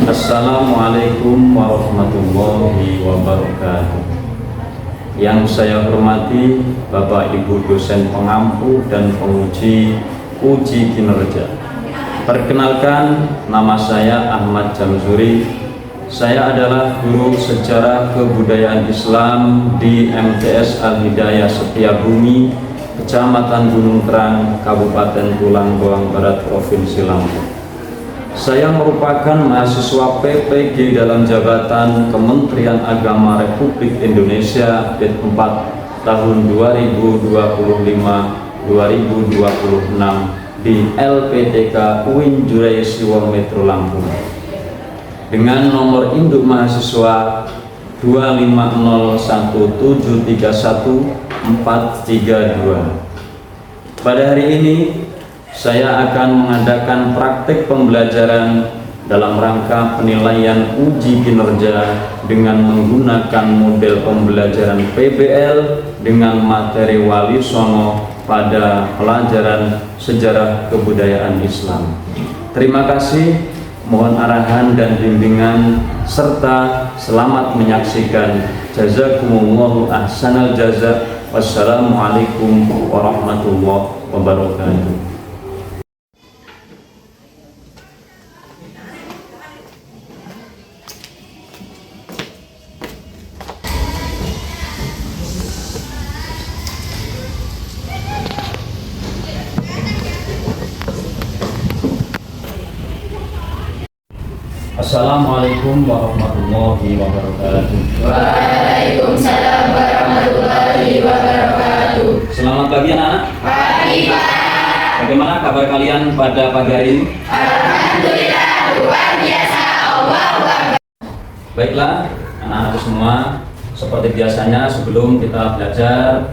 Assalamualaikum warahmatullahi wabarakatuh. Yang saya hormati Bapak Ibu dosen pengampu dan penguji uji kinerja. Perkenalkan, nama saya Ahmad Jamzuri. Saya adalah guru sejarah kebudayaan Islam di MTS Al-Hidayah Setiabumi, Kecamatan Gunung Terang, Kabupaten Tulang Bawang Barat, Provinsi Lampung. Saya merupakan mahasiswa PPG dalam jabatan Kementerian Agama Republik Indonesia D4 tahun 2025-2026 di LPTK UIN Jurai Siwon Metro Lampung dengan nomor induk mahasiswa 25017314432. Pada hari ini saya akan mengadakan praktek pembelajaran dalam rangka penilaian uji kinerja dengan menggunakan model pembelajaran PBL dengan materi Wali Songo pada pelajaran sejarah kebudayaan Islam. Terima kasih, mohon arahan dan bimbingan serta selamat menyaksikan. Jazakumullahu ahsanal jaza. Wassalamualaikum warahmatullahi wabarakatuh. Assalamualaikum warahmatullahi wabarakatuh. Waalaikumsalam warahmatullahi wabarakatuh. Selamat pagi anak-anak. Pagi Pak. Bagaimana kabar kalian pada pagi hari ini? Alhamdulillah luar biasa. Allahu Akbar. Baiklah anak-anakku semua, seperti biasanya sebelum kita belajar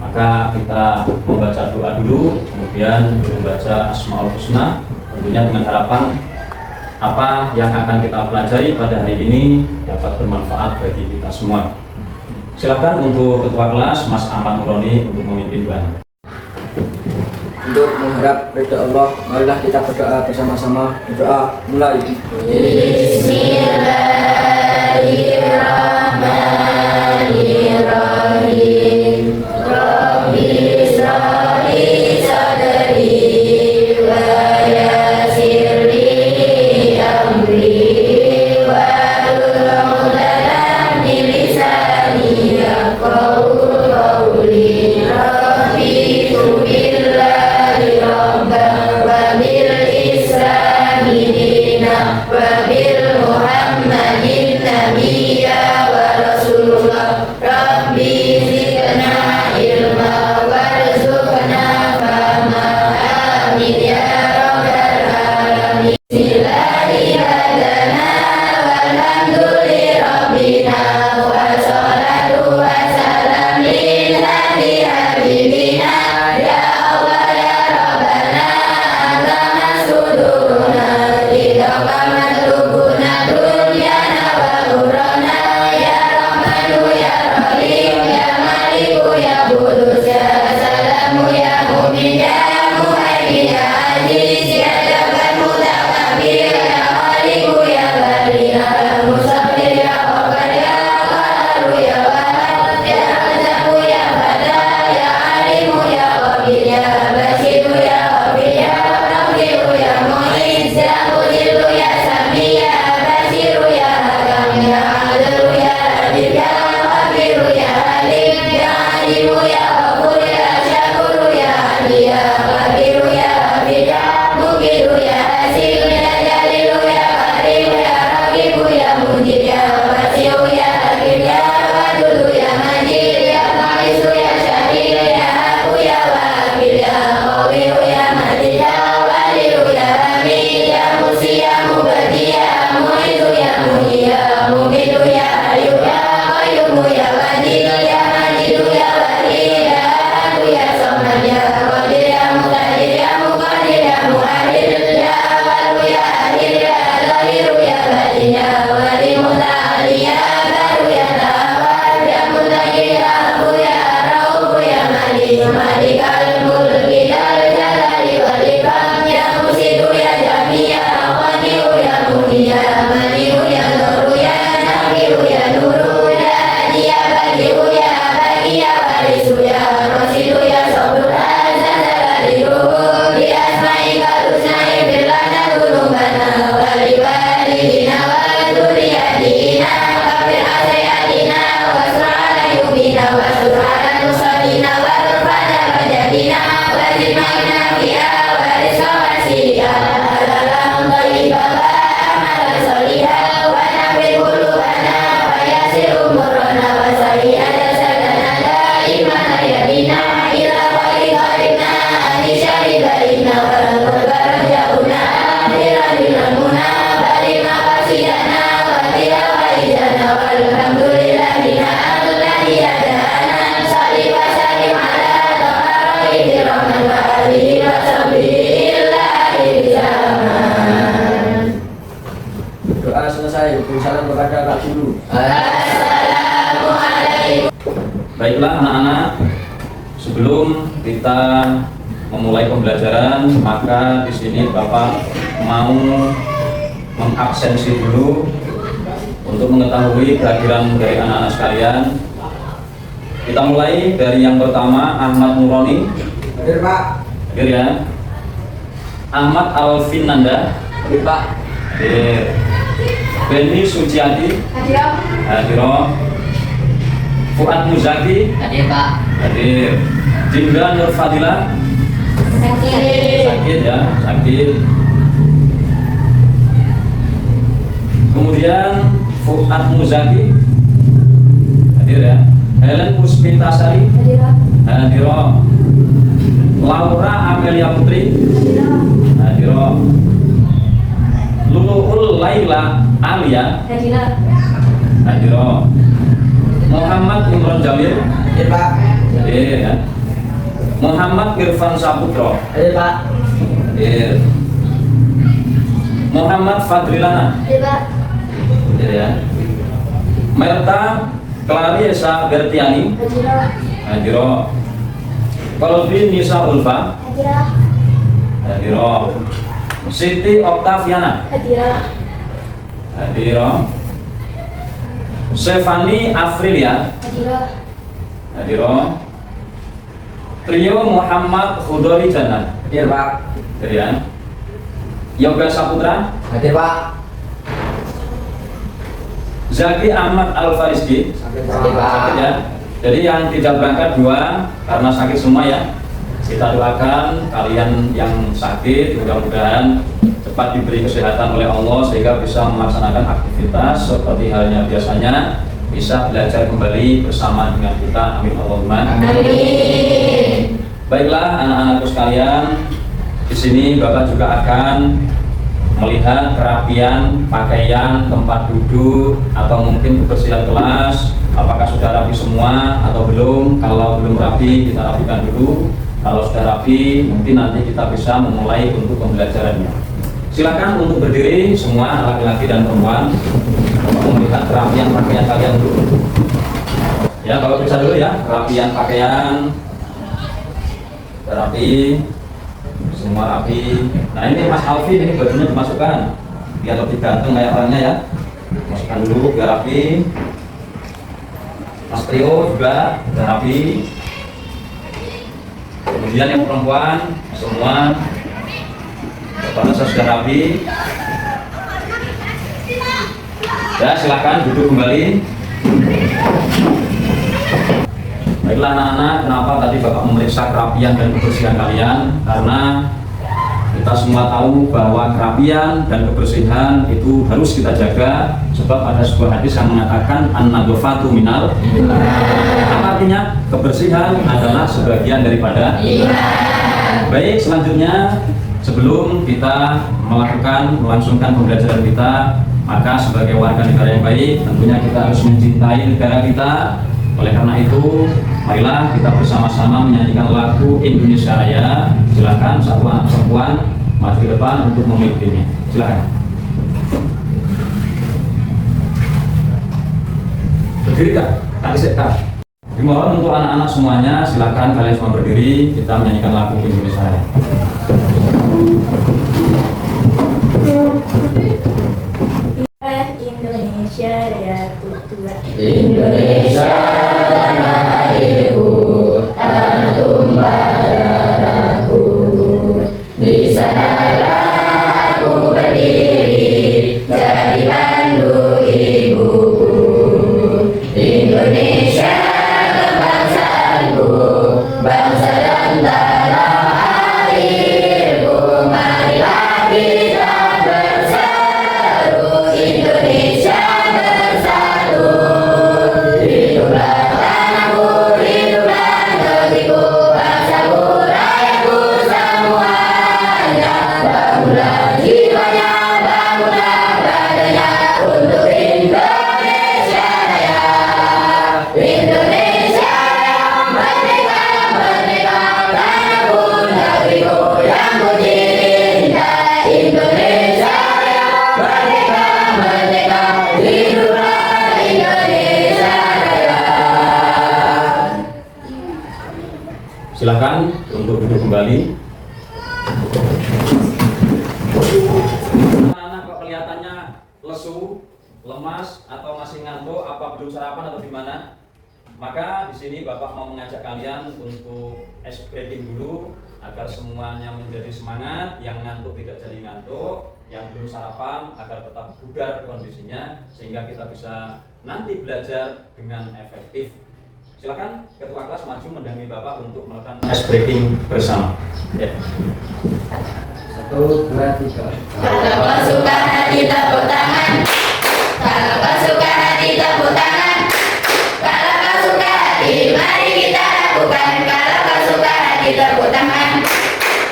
maka kita membaca doa dulu, kemudian membaca Asmaul Husna, tentunya dengan harapan apa yang akan kita pelajari pada hari ini dapat bermanfaat bagi kita semua. Silakan untuk ketua kelas Mas Ahmad Nuroni untuk memimpin doa. Untuk mengharap ridha Allah, marilah kita berdoa bersama-sama. Berdoa mulai. Bismillahirrahmanirrahim. Rabbi israh li sadri wa yassir li amri wahlul 'uqdatam min lisani yafqahu qawli. Raditu billahi rabban wa bil islami dinan wa bil muhammadin nabiyya wa rasulullah. Rabbi zidna ilma warzuqna fahma. Amin ya rabbal alamin. Bismillahirrahmanirrahim. Walhamdulillahi rabbina wassalatu wassalam lillahi habibina. Ya Allah ya Rabbana anta masuduruna lidaka matlubuna dunyana wa urana. Ya Rahmanu ya maniu ya nuru ya nafiu ya nuru ya hadi ya badiu ya bagi ya warisu ya rasidu ya sabur azazaliru bi asma'ika husnai bilana dunubana wali walidina wa dzurriyyatina kafir asyatina wa sur'ala yubina wa sur'ala nusalina wa rufana wajadina wa zidna fiha wa rizqa wasiya halalam thayyibah wa amalan solihah wa nafir qulubana wa yasir umurana wa sayyada sadana daimana yadina ila khairi khairina ahli syari baina wa al-qurbar jauna akhirahilmuna bari maqasidana wa tilawaidana walhamdulillahina alladhi hadana salli wa sallim ala taqarra'idhi rahman wa alihi wa sahbihi illa akhir zaman. Doa selesai. Beri salam kepada Kak Guru. Assalamualaikum. Baiklah anak-anak, sebelum kita memulai pembelajaran, maka di sini Bapak mau mengabsensi dulu untuk mengetahui kehadiran dari anak-anak sekalian. Kita mulai dari yang pertama, Ahmad Nuroni. Hadir Pak. Hadir ya. Ahmad Alfinanda. Hadir Pak. Hadir. Beni Suciati. Hadir. Fuad Muzaki. Hadir Pak. Hadir. Dinda Nur Fadila. Sakit ya, sakit. Kemudian Fuad Muzaki. Hadir ya. Helen Puspitasari. Hadir. Laura Amelia Putri. Hadir. Luluul Laila Alia. Hadir. Muhammad Imron Jamil. Hadir Pak. Hadir ya. Muhammad Irfan Saputro. Hadir Pak. Hadir. Muhammad Fadrilana. Hadir ya. Merta Clarissa Bertiani. Hadir. Kolbi Nisa Ulfa. Hadir. Siti Oktaviana. Hadir. Stefani Afrilia. Hadir. Trio Muhammad Khudori Jannah. Hadir Pak. Hadir ya. Yoga Saputra. Hadir Pak. Zaki Ahmad Al-Farizki. Hadir Sakit Pak. ya. Jadi yang tidak berangkat dua karena sakit semua ya. Kita doakan kalian yang sakit mudah-mudahan cepat diberi kesehatan oleh Allah sehingga bisa melaksanakan aktivitas seperti halnya biasanya, bisa belajar kembali bersama dengan kita. Amin Allahumma. Amin. Baiklah anak-anakku sekalian, di sini Bapak juga akan melihat kerapian pakaian, tempat duduk, atau mungkin kebersihan kelas. Apakah sudah rapi semua atau belum? Kalau belum rapi, kita rapikan dulu. Kalau sudah rapi, mungkin nanti kita bisa memulai untuk pembelajarannya. Silakan untuk berdiri semua laki-laki dan perempuan. Bapak melihat kerapian pakaian kalian dulu. Ya, Bapak bisa dulu ya, kerapian pakaian. Sudah rapi, semua rapi. Nah ini Mas Alvin, ini bajunya dimasukkan biar lebih ganteng kayak orangnya ya. Masukkan dulu biar rapi. Mas Trio juga sudah rapi. Kemudian yang perempuan semua Bapak sudah rapi. Ya silakan duduk kembali. Baiklah anak-anak, kenapa tadi Bapak memeriksa kerapian dan kebersihan kalian? Karena kita semua tahu bahwa kerapian dan kebersihan itu harus kita jaga. Sebab ada sebuah hadis yang mengatakan an-nadhafatu minal iman. Apa artinya? Kebersihan adalah sebagian daripada iman. Baik, selanjutnya sebelum kita melangsungkan pembelajaran kita, maka sebagai warga negara yang baik tentunya kita harus mencintai negara kita. Oleh karena itu, marilah kita bersama-sama menyanyikan lagu Indonesia Raya. Silakan satu anak perempuan maju ke depan untuk memimpinnya. Silakan. Berdiri Kak, tadi Kak. Dimohon untuk anak-anak semuanya, silakan kalian semua berdiri. Kita menyanyikan lagu Indonesia Raya. Indonesia Raya Tuhan. Indonesia tanah airku, tanah tumpah darahku. Di sanalah aku berdiri, jadi pandu ibuku. Indonesia kebangsaanku, bangsa dan tanah airku. Marilah kita bersatu, Indonesia bersatu. Hiduplah tanahku, hiduplah negeriku, bangsaku, rakyatku semuanya. Bangunlah jiwanya, bangunlah badannya untuk Indonesia Raya. Indonesia yang merdeka, merdeka, tanahku, negeriku yang ku cinta. Indonesia yang merdeka, merdeka, hiduplah Indonesia Raya. Silakan untuk duduk kembali. Anak-anak kok kelihatannya lesu, lemas, atau masih ngantuk, apa belum sarapan atau gimana? Maka di sini Bapak mau mengajak kalian untuk ice breaking dulu agar semuanya menjadi semangat. Yang ngantuk tidak jadi ngantuk, yang belum sarapan agar tetap bugar kondisinya sehingga kita bisa nanti belajar dengan efektif. Silakan ketua kelas maju mendampingi Bapak untuk melakukan ice breaking bersama. Ya. 1, 2, 3. Kalau kau suka hati tepuk tangan. Kalau kau suka hati tepuk tangan. Kalau kau suka hati mari kita lakukan. Kalau kau suka hati tepuk tangan.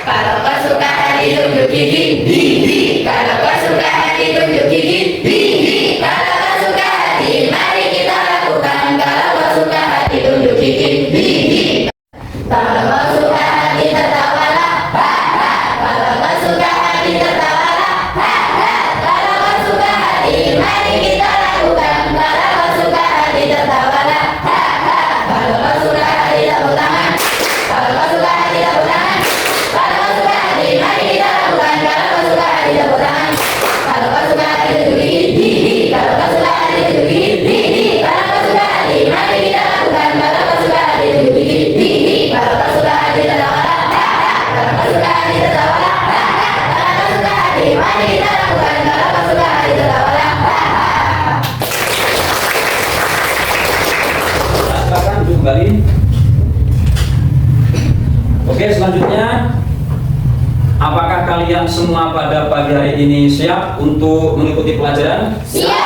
Kalau kau suka hati tunjuk gigi, hihi. Kalau kau suka hati tunjuk gigi, hihi. Kalau kau suka hati mari kita lakukan. Kalau kau suka hati tunjuk gigi, hihi. Kalau kau suka hati tertawalah, ha ha. Kalau kau suka hati tertawalah, ha ha. Kalau kau suka hati mari kita lakukan. Kalau kau suka hati tertawalah, ha ha. Kalau kau suka hati tepuk tangan. Kalau kau suka hati tepuk tangan. Kalau kau suka hati mari kita lakukan. Kalau kau suka hati tepuk tangan. Kalau kau suka hati tunjuk gigi, hihi. Kalau kau suka hati tunjuk gigi, hihi. Kalau kau suka hati mari kita lakukan. Kalau kau suka hati tunjuk gigi, hihi. Kalau kau suka hati tertawalah, ha ha. Kalau kau suka hati tertawalah, ha ha. Kalau kau suka hati mari kita lakukan. Kalau kau suka hati tertawalah, ha ha. Silakan duduk kembali. Oke, selanjutnya apakah kalian semua pada pagi hari ini siap untuk mengikuti pelajaran? Siap.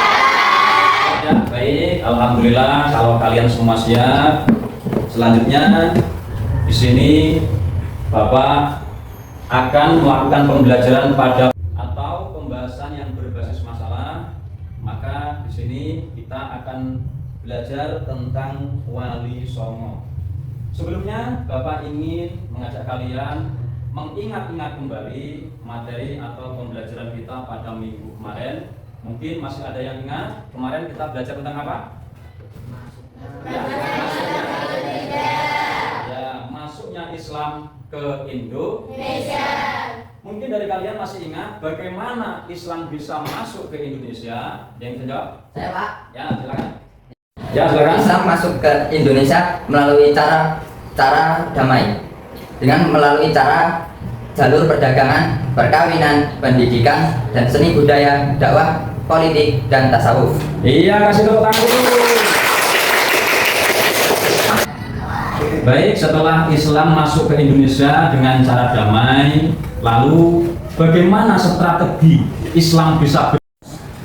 Ya, baik. Alhamdulillah kalau kalian semua siap. Selanjutnya di sini Bapak akan melakukan pembelajaran pada atau pembahasan yang berbasis masalah. Maka di sini kita akan belajar tentang Wali Songo. Sebelumnya Bapak ingin mengajak kalian mengingat-ingat kembali materi atau pembelajaran kita pada minggu kemarin. Mungkin masih ada yang ingat kemarin kita belajar tentang apa? Ya, masuknya Islam ke Indonesia. Mungkin dari kalian masih ingat bagaimana Islam bisa masuk ke Indonesia? Yang bisa jawab? Saya, Pak. Ya, silakan. Ya, silakan. Islam masuk ke Indonesia melalui cara damai, dengan melalui cara jalur perdagangan, perkawinan, pendidikan, dan seni budaya, dakwah, politik, dan tasawuf. Iya, kasih tepuk tangan dulu. Baik, setelah Islam masuk ke Indonesia dengan cara damai, lalu bagaimana strategi Islam bisa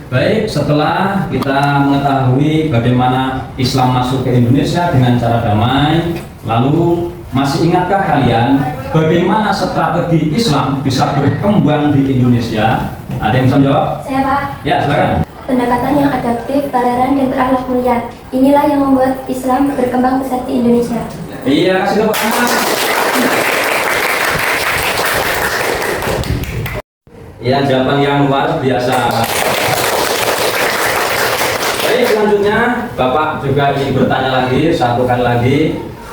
Baik, setelah kita mengetahui bagaimana Islam masuk ke Indonesia dengan cara damai, lalu masih ingatkah kalian bagaimana strategi Islam bisa berkembang di Indonesia? Ada yang bisa menjawab? Saya, Pak. Ya, silakan. Pendekatan yang adaptif, toleran, dan berakhlak mulia. Inilah yang membuat Islam berkembang pesat di Indonesia. Iya, kasih tepuk tangan. Iya, jawaban yang luar biasa. Baik, selanjutnya Bapak juga ingin bertanya lagi, satu kali lagi.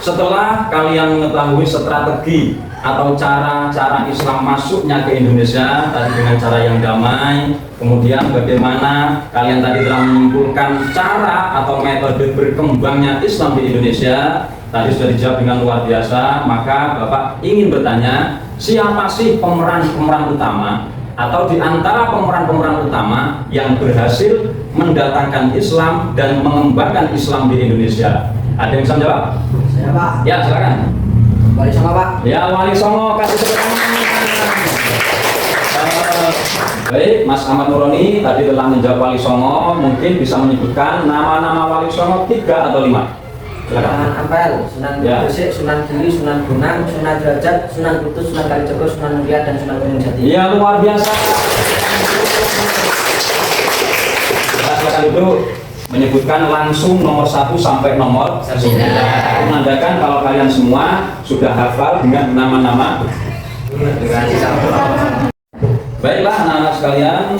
Setelah kalian mengetahui strategi atau cara-cara Islam masuknya ke Indonesia tadi dengan cara yang damai, kemudian bagaimana kalian tadi telah menyimpulkan cara atau metode berkembangnya Islam di Indonesia, tadi sudah dijawab dengan luar biasa. Maka Bapak ingin bertanya, siapa sih pemeran-pemeran utama atau di antara pemeran-pemeran utama yang berhasil mendatangkan Islam dan mengembangkan Islam di Indonesia? Ada yang bisa menjawab? Saya Pak. Ya, silakan. Wali Songo Pak. Ya, Wali Songo, kasih tepuk tangan. Baik, Mas Ahmad Nuroni tadi telah menjawab Wali Songo. Mungkin bisa menyebutkan nama-nama Wali Songo 3 atau 5. Silakan. Sunan Ampel, Sunan Ya. Gresik, Sunan Giri, Sunan Bonang, Sunan Derajat, Sunan Kudus, Sunan Kalijogo, Sunan Muria, dan Sunan Gunung Jati. Iya, luar biasa. Kita silakan dulu menyebutkan langsung nomor 1 sampai nomor 9. Menandakan kalau kalian semua sudah hafal dengan nama-nama. Baiklah anak-anak sekalian,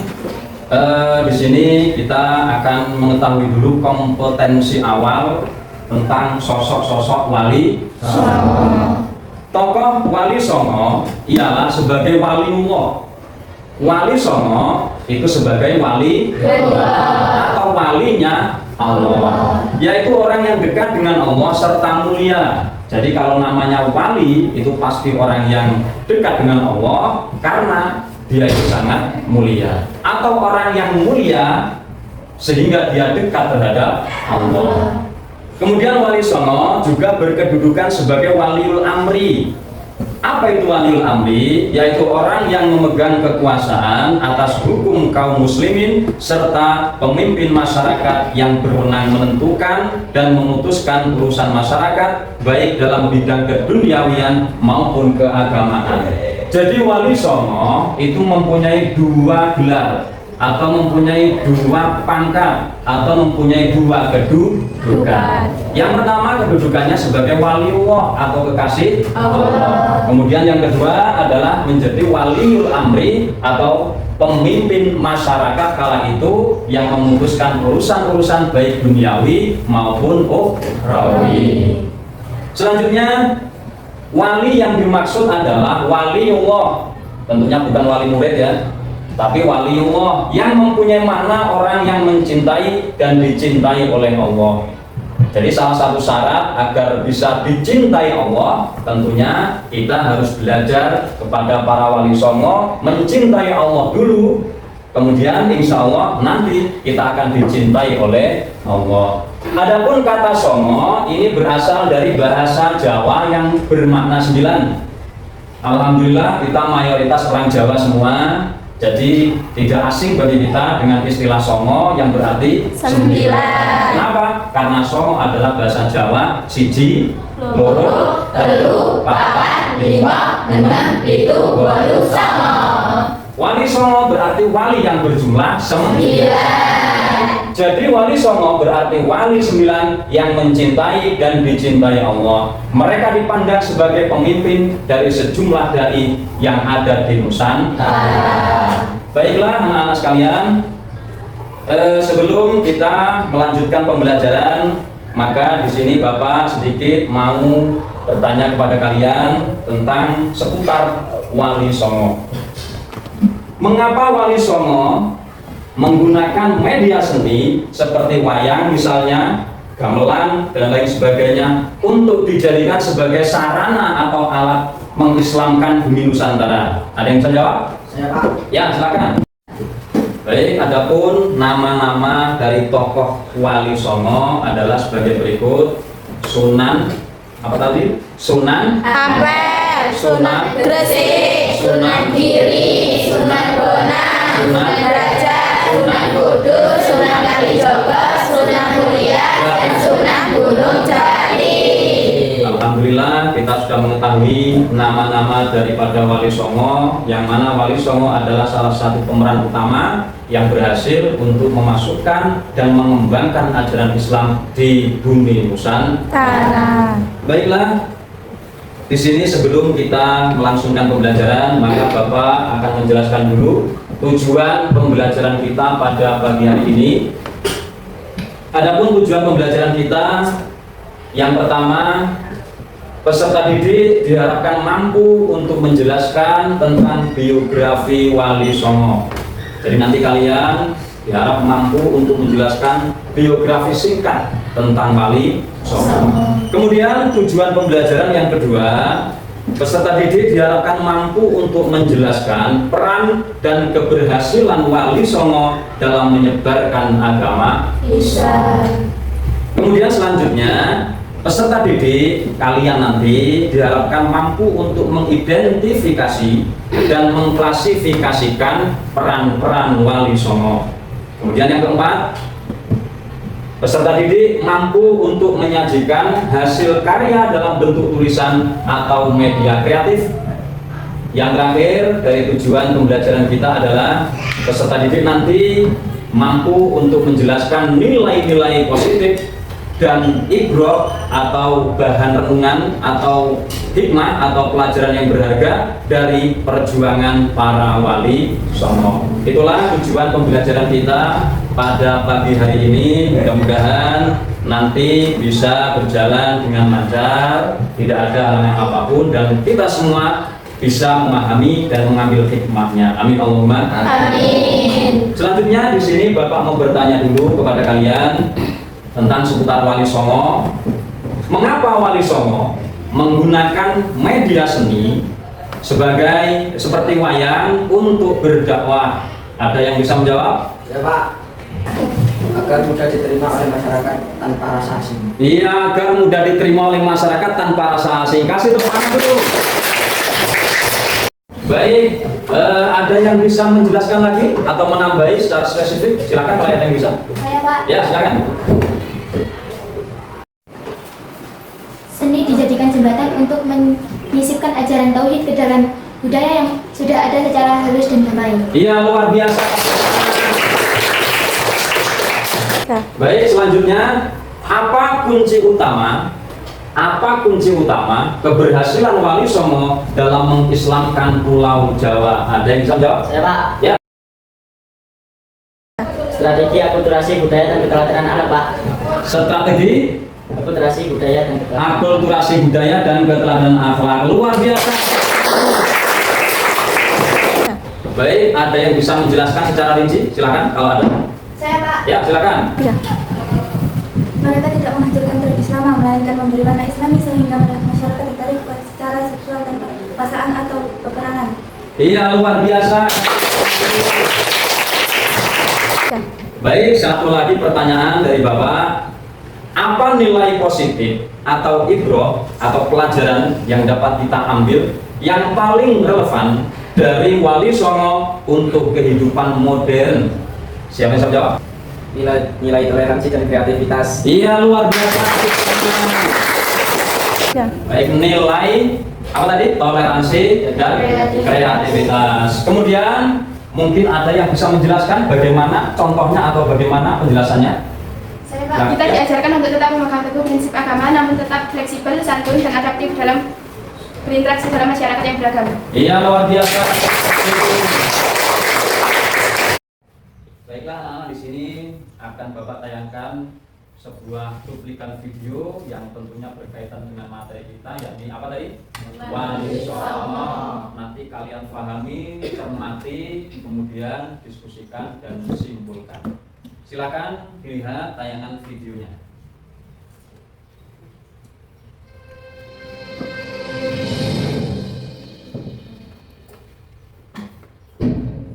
di sini kita akan mengetahui dulu kompetensi awal tentang sosok-sosok Wali Songo. Tokoh Wali Songo ialah sebagai waliullah. Wali Songo itu sebagai wali atau walinya Allah, yaitu orang yang dekat dengan Allah serta mulia. Jadi kalau namanya wali itu pasti orang yang dekat dengan Allah karena dia itu sangat mulia, atau orang yang mulia sehingga dia dekat terhadap Allah. Kemudian Wali Songo juga berkedudukan sebagai waliul amri. Apa itu waliul amri? Yaitu orang yang memegang kekuasaan atas hukum kaum muslimin serta pemimpin masyarakat yang berwenang menentukan dan memutuskan urusan masyarakat baik dalam bidang keduniawian maupun keagamaan. Jadi Wali Songo itu mempunyai 2 gelar atau mempunyai 2 pangkat atau mempunyai 2 kedudukan. Yang pertama kedudukannya sebagai waliullah atau kekasih Allah. Kemudian yang kedua adalah menjadi waliul amri atau pemimpin masyarakat kala itu yang memutuskan urusan-urusan baik duniawi maupun ukhrawi. Selanjutnya wali yang dimaksud adalah waliullah. Tentunya bukan wali murid ya, tapi waliullah yang mempunyai makna orang yang mencintai dan dicintai oleh Allah. Jadi salah satu syarat agar bisa dicintai Allah, tentunya kita harus belajar kepada para Wali Songo mencintai Allah dulu, kemudian insya Allah nanti kita akan dicintai oleh Allah. Adapun kata Songo ini berasal dari bahasa Jawa yang bermakna 9. Alhamdulillah kita mayoritas orang Jawa semua, jadi tidak asing bagi kita dengan istilah Songo yang berarti 9. Kenapa? Karena Songo adalah bahasa Jawa siji, loro, telu, papat, lima, enam, pitu, wolu, songo. Wali Songo berarti wali yang berjumlah 9. Jadi Wali Songo berarti wali 9 yang mencintai dan dicintai Allah. Mereka dipandang sebagai pemimpin dari sejumlah dai yang ada di Nusantara. Baiklah anak-anak sekalian, sebelum kita melanjutkan pembelajaran, maka di sini Bapak sedikit mau bertanya kepada kalian tentang seputar Wali Songo. Mengapa Wali Songo menggunakan media seni seperti wayang misalnya, gamelan dan lain sebagainya untuk dijadikan sebagai sarana atau alat mengislamkan bumi Nusantara? Ada yang bisa jawab? Saya Pak. Ya, silakan. Baik, adapun nama-nama dari tokoh Wali Songo adalah sebagai berikut. Sunan apa tadi? Sunan Ampel, Sunan Gresik, Sunan Giri, Sunan Bonang, Sunan Derajat, Sunan Kudus, Sunan Kalijogo, Sunan Muria, dan Sunan Gunung Jati. Alhamdulillah kita sudah mengetahui nama-nama daripada Wali Songo, yang mana Wali Songo adalah salah satu pemeran utama yang berhasil untuk memasukkan dan mengembangkan ajaran Islam di bumi Nusantara. Baiklah, di sini sebelum kita melangsungkan pembelajaran, maka Bapak akan menjelaskan dulu tujuan pembelajaran kita pada pagi hari ini. Adapun tujuan pembelajaran kita yang pertama peserta didik diharapkan mampu untuk menjelaskan tentang biografi Wali Songo. Jadi nanti kalian diharap mampu untuk menjelaskan biografi singkat tentang Wali Songo. Kemudian tujuan pembelajaran yang kedua, peserta didik diharapkan mampu untuk menjelaskan peran dan keberhasilan Wali Songo dalam menyebarkan agama Islam. Kemudian selanjutnya, peserta didik kalian nanti diharapkan mampu untuk mengidentifikasi dan mengklasifikasikan peran-peran Wali Songo. Kemudian yang keempat, peserta didik mampu untuk menyajikan hasil karya dalam bentuk tulisan atau media kreatif. Yang terakhir dari tujuan pembelajaran kita adalah peserta didik nanti mampu untuk menjelaskan nilai-nilai positif dan ibroh atau bahan renungan atau hikmah atau pelajaran yang berharga dari perjuangan para Wali Songo. Itulah tujuan pembelajaran kita pada pagi hari ini. Mudah-mudahan nanti bisa berjalan dengan lancar, tidak ada halangan apapun, dan kita semua bisa memahami dan mengambil hikmahnya. Amin Allahumma. Amin. Selanjutnya di sini Bapak mau bertanya dulu kepada kalian tentang seputar Wali Songo. Mengapa Wali Songo menggunakan media seni sebagai seperti wayang untuk berdakwah? Ada yang bisa menjawab? Ya Pak, agar mudah diterima oleh masyarakat tanpa rasa asing. Iya, agar mudah diterima oleh masyarakat tanpa rasa asing. Kasih tepuk tangan dulu. Baik, ada yang bisa menjelaskan lagi atau menambahi secara spesifik? Silakan kalau ada yang bisa. Saya Pak. Ya, silakan. Seni dijadikan jembatan untuk menyisipkan ajaran tauhid ke dalam budaya yang sudah ada secara halus dan damai. Iya, luar biasa. Baik, selanjutnya apa kunci utama keberhasilan Wali Songo dalam mengislamkan Pulau Jawa? Ada yang bisa menjawab? Saya Pak, Ya. strategi akulturasi budaya dan keteladanan anak Pak. Strategi Akulturasi budaya dan keteladanan. akulturasi budaya dan keteladanan akhlak. Luar biasa. Baik, ada yang bisa menjelaskan secara rinci? Silakan kalau ada. Saya Pak. Ya, silakan. Mereka tidak mengajarkan tradisi lama, melainkan memberi warna Islami sehingga masyarakat tertarik secara seksual tanpa pasangan atau peperangan. Iya, luar biasa. Baik, satu lagi pertanyaan dari Bapak. Apa nilai positif atau ibroh atau pelajaran yang dapat kita ambil yang paling relevan dari Wali Songo untuk kehidupan modern? Siapa yang bisa jawab? Nilai toleransi dan kreativitas. Iya, luar biasa. Baik, nilai apa tadi? Toleransi dan kreativitas. Kemudian mungkin ada yang bisa menjelaskan bagaimana contohnya atau bagaimana penjelasannya? Saya Pak, kita diajarkan untuk tetap memegang teguh prinsip agama, namun tetap fleksibel, santun, dan adaptif dalam berinteraksi dalam masyarakat yang beragam. Iya, luar biasa. Baiklah, anak-anak, di sini akan Bapak tayangkan sebuah cuplikan video yang tentunya berkaitan dengan materi kita, yakni apa tadi? Wali Songo. Nanti kalian pahami, cermati, kemudian diskusikan dan simpulkan. Silakan dilihat tayangan videonya.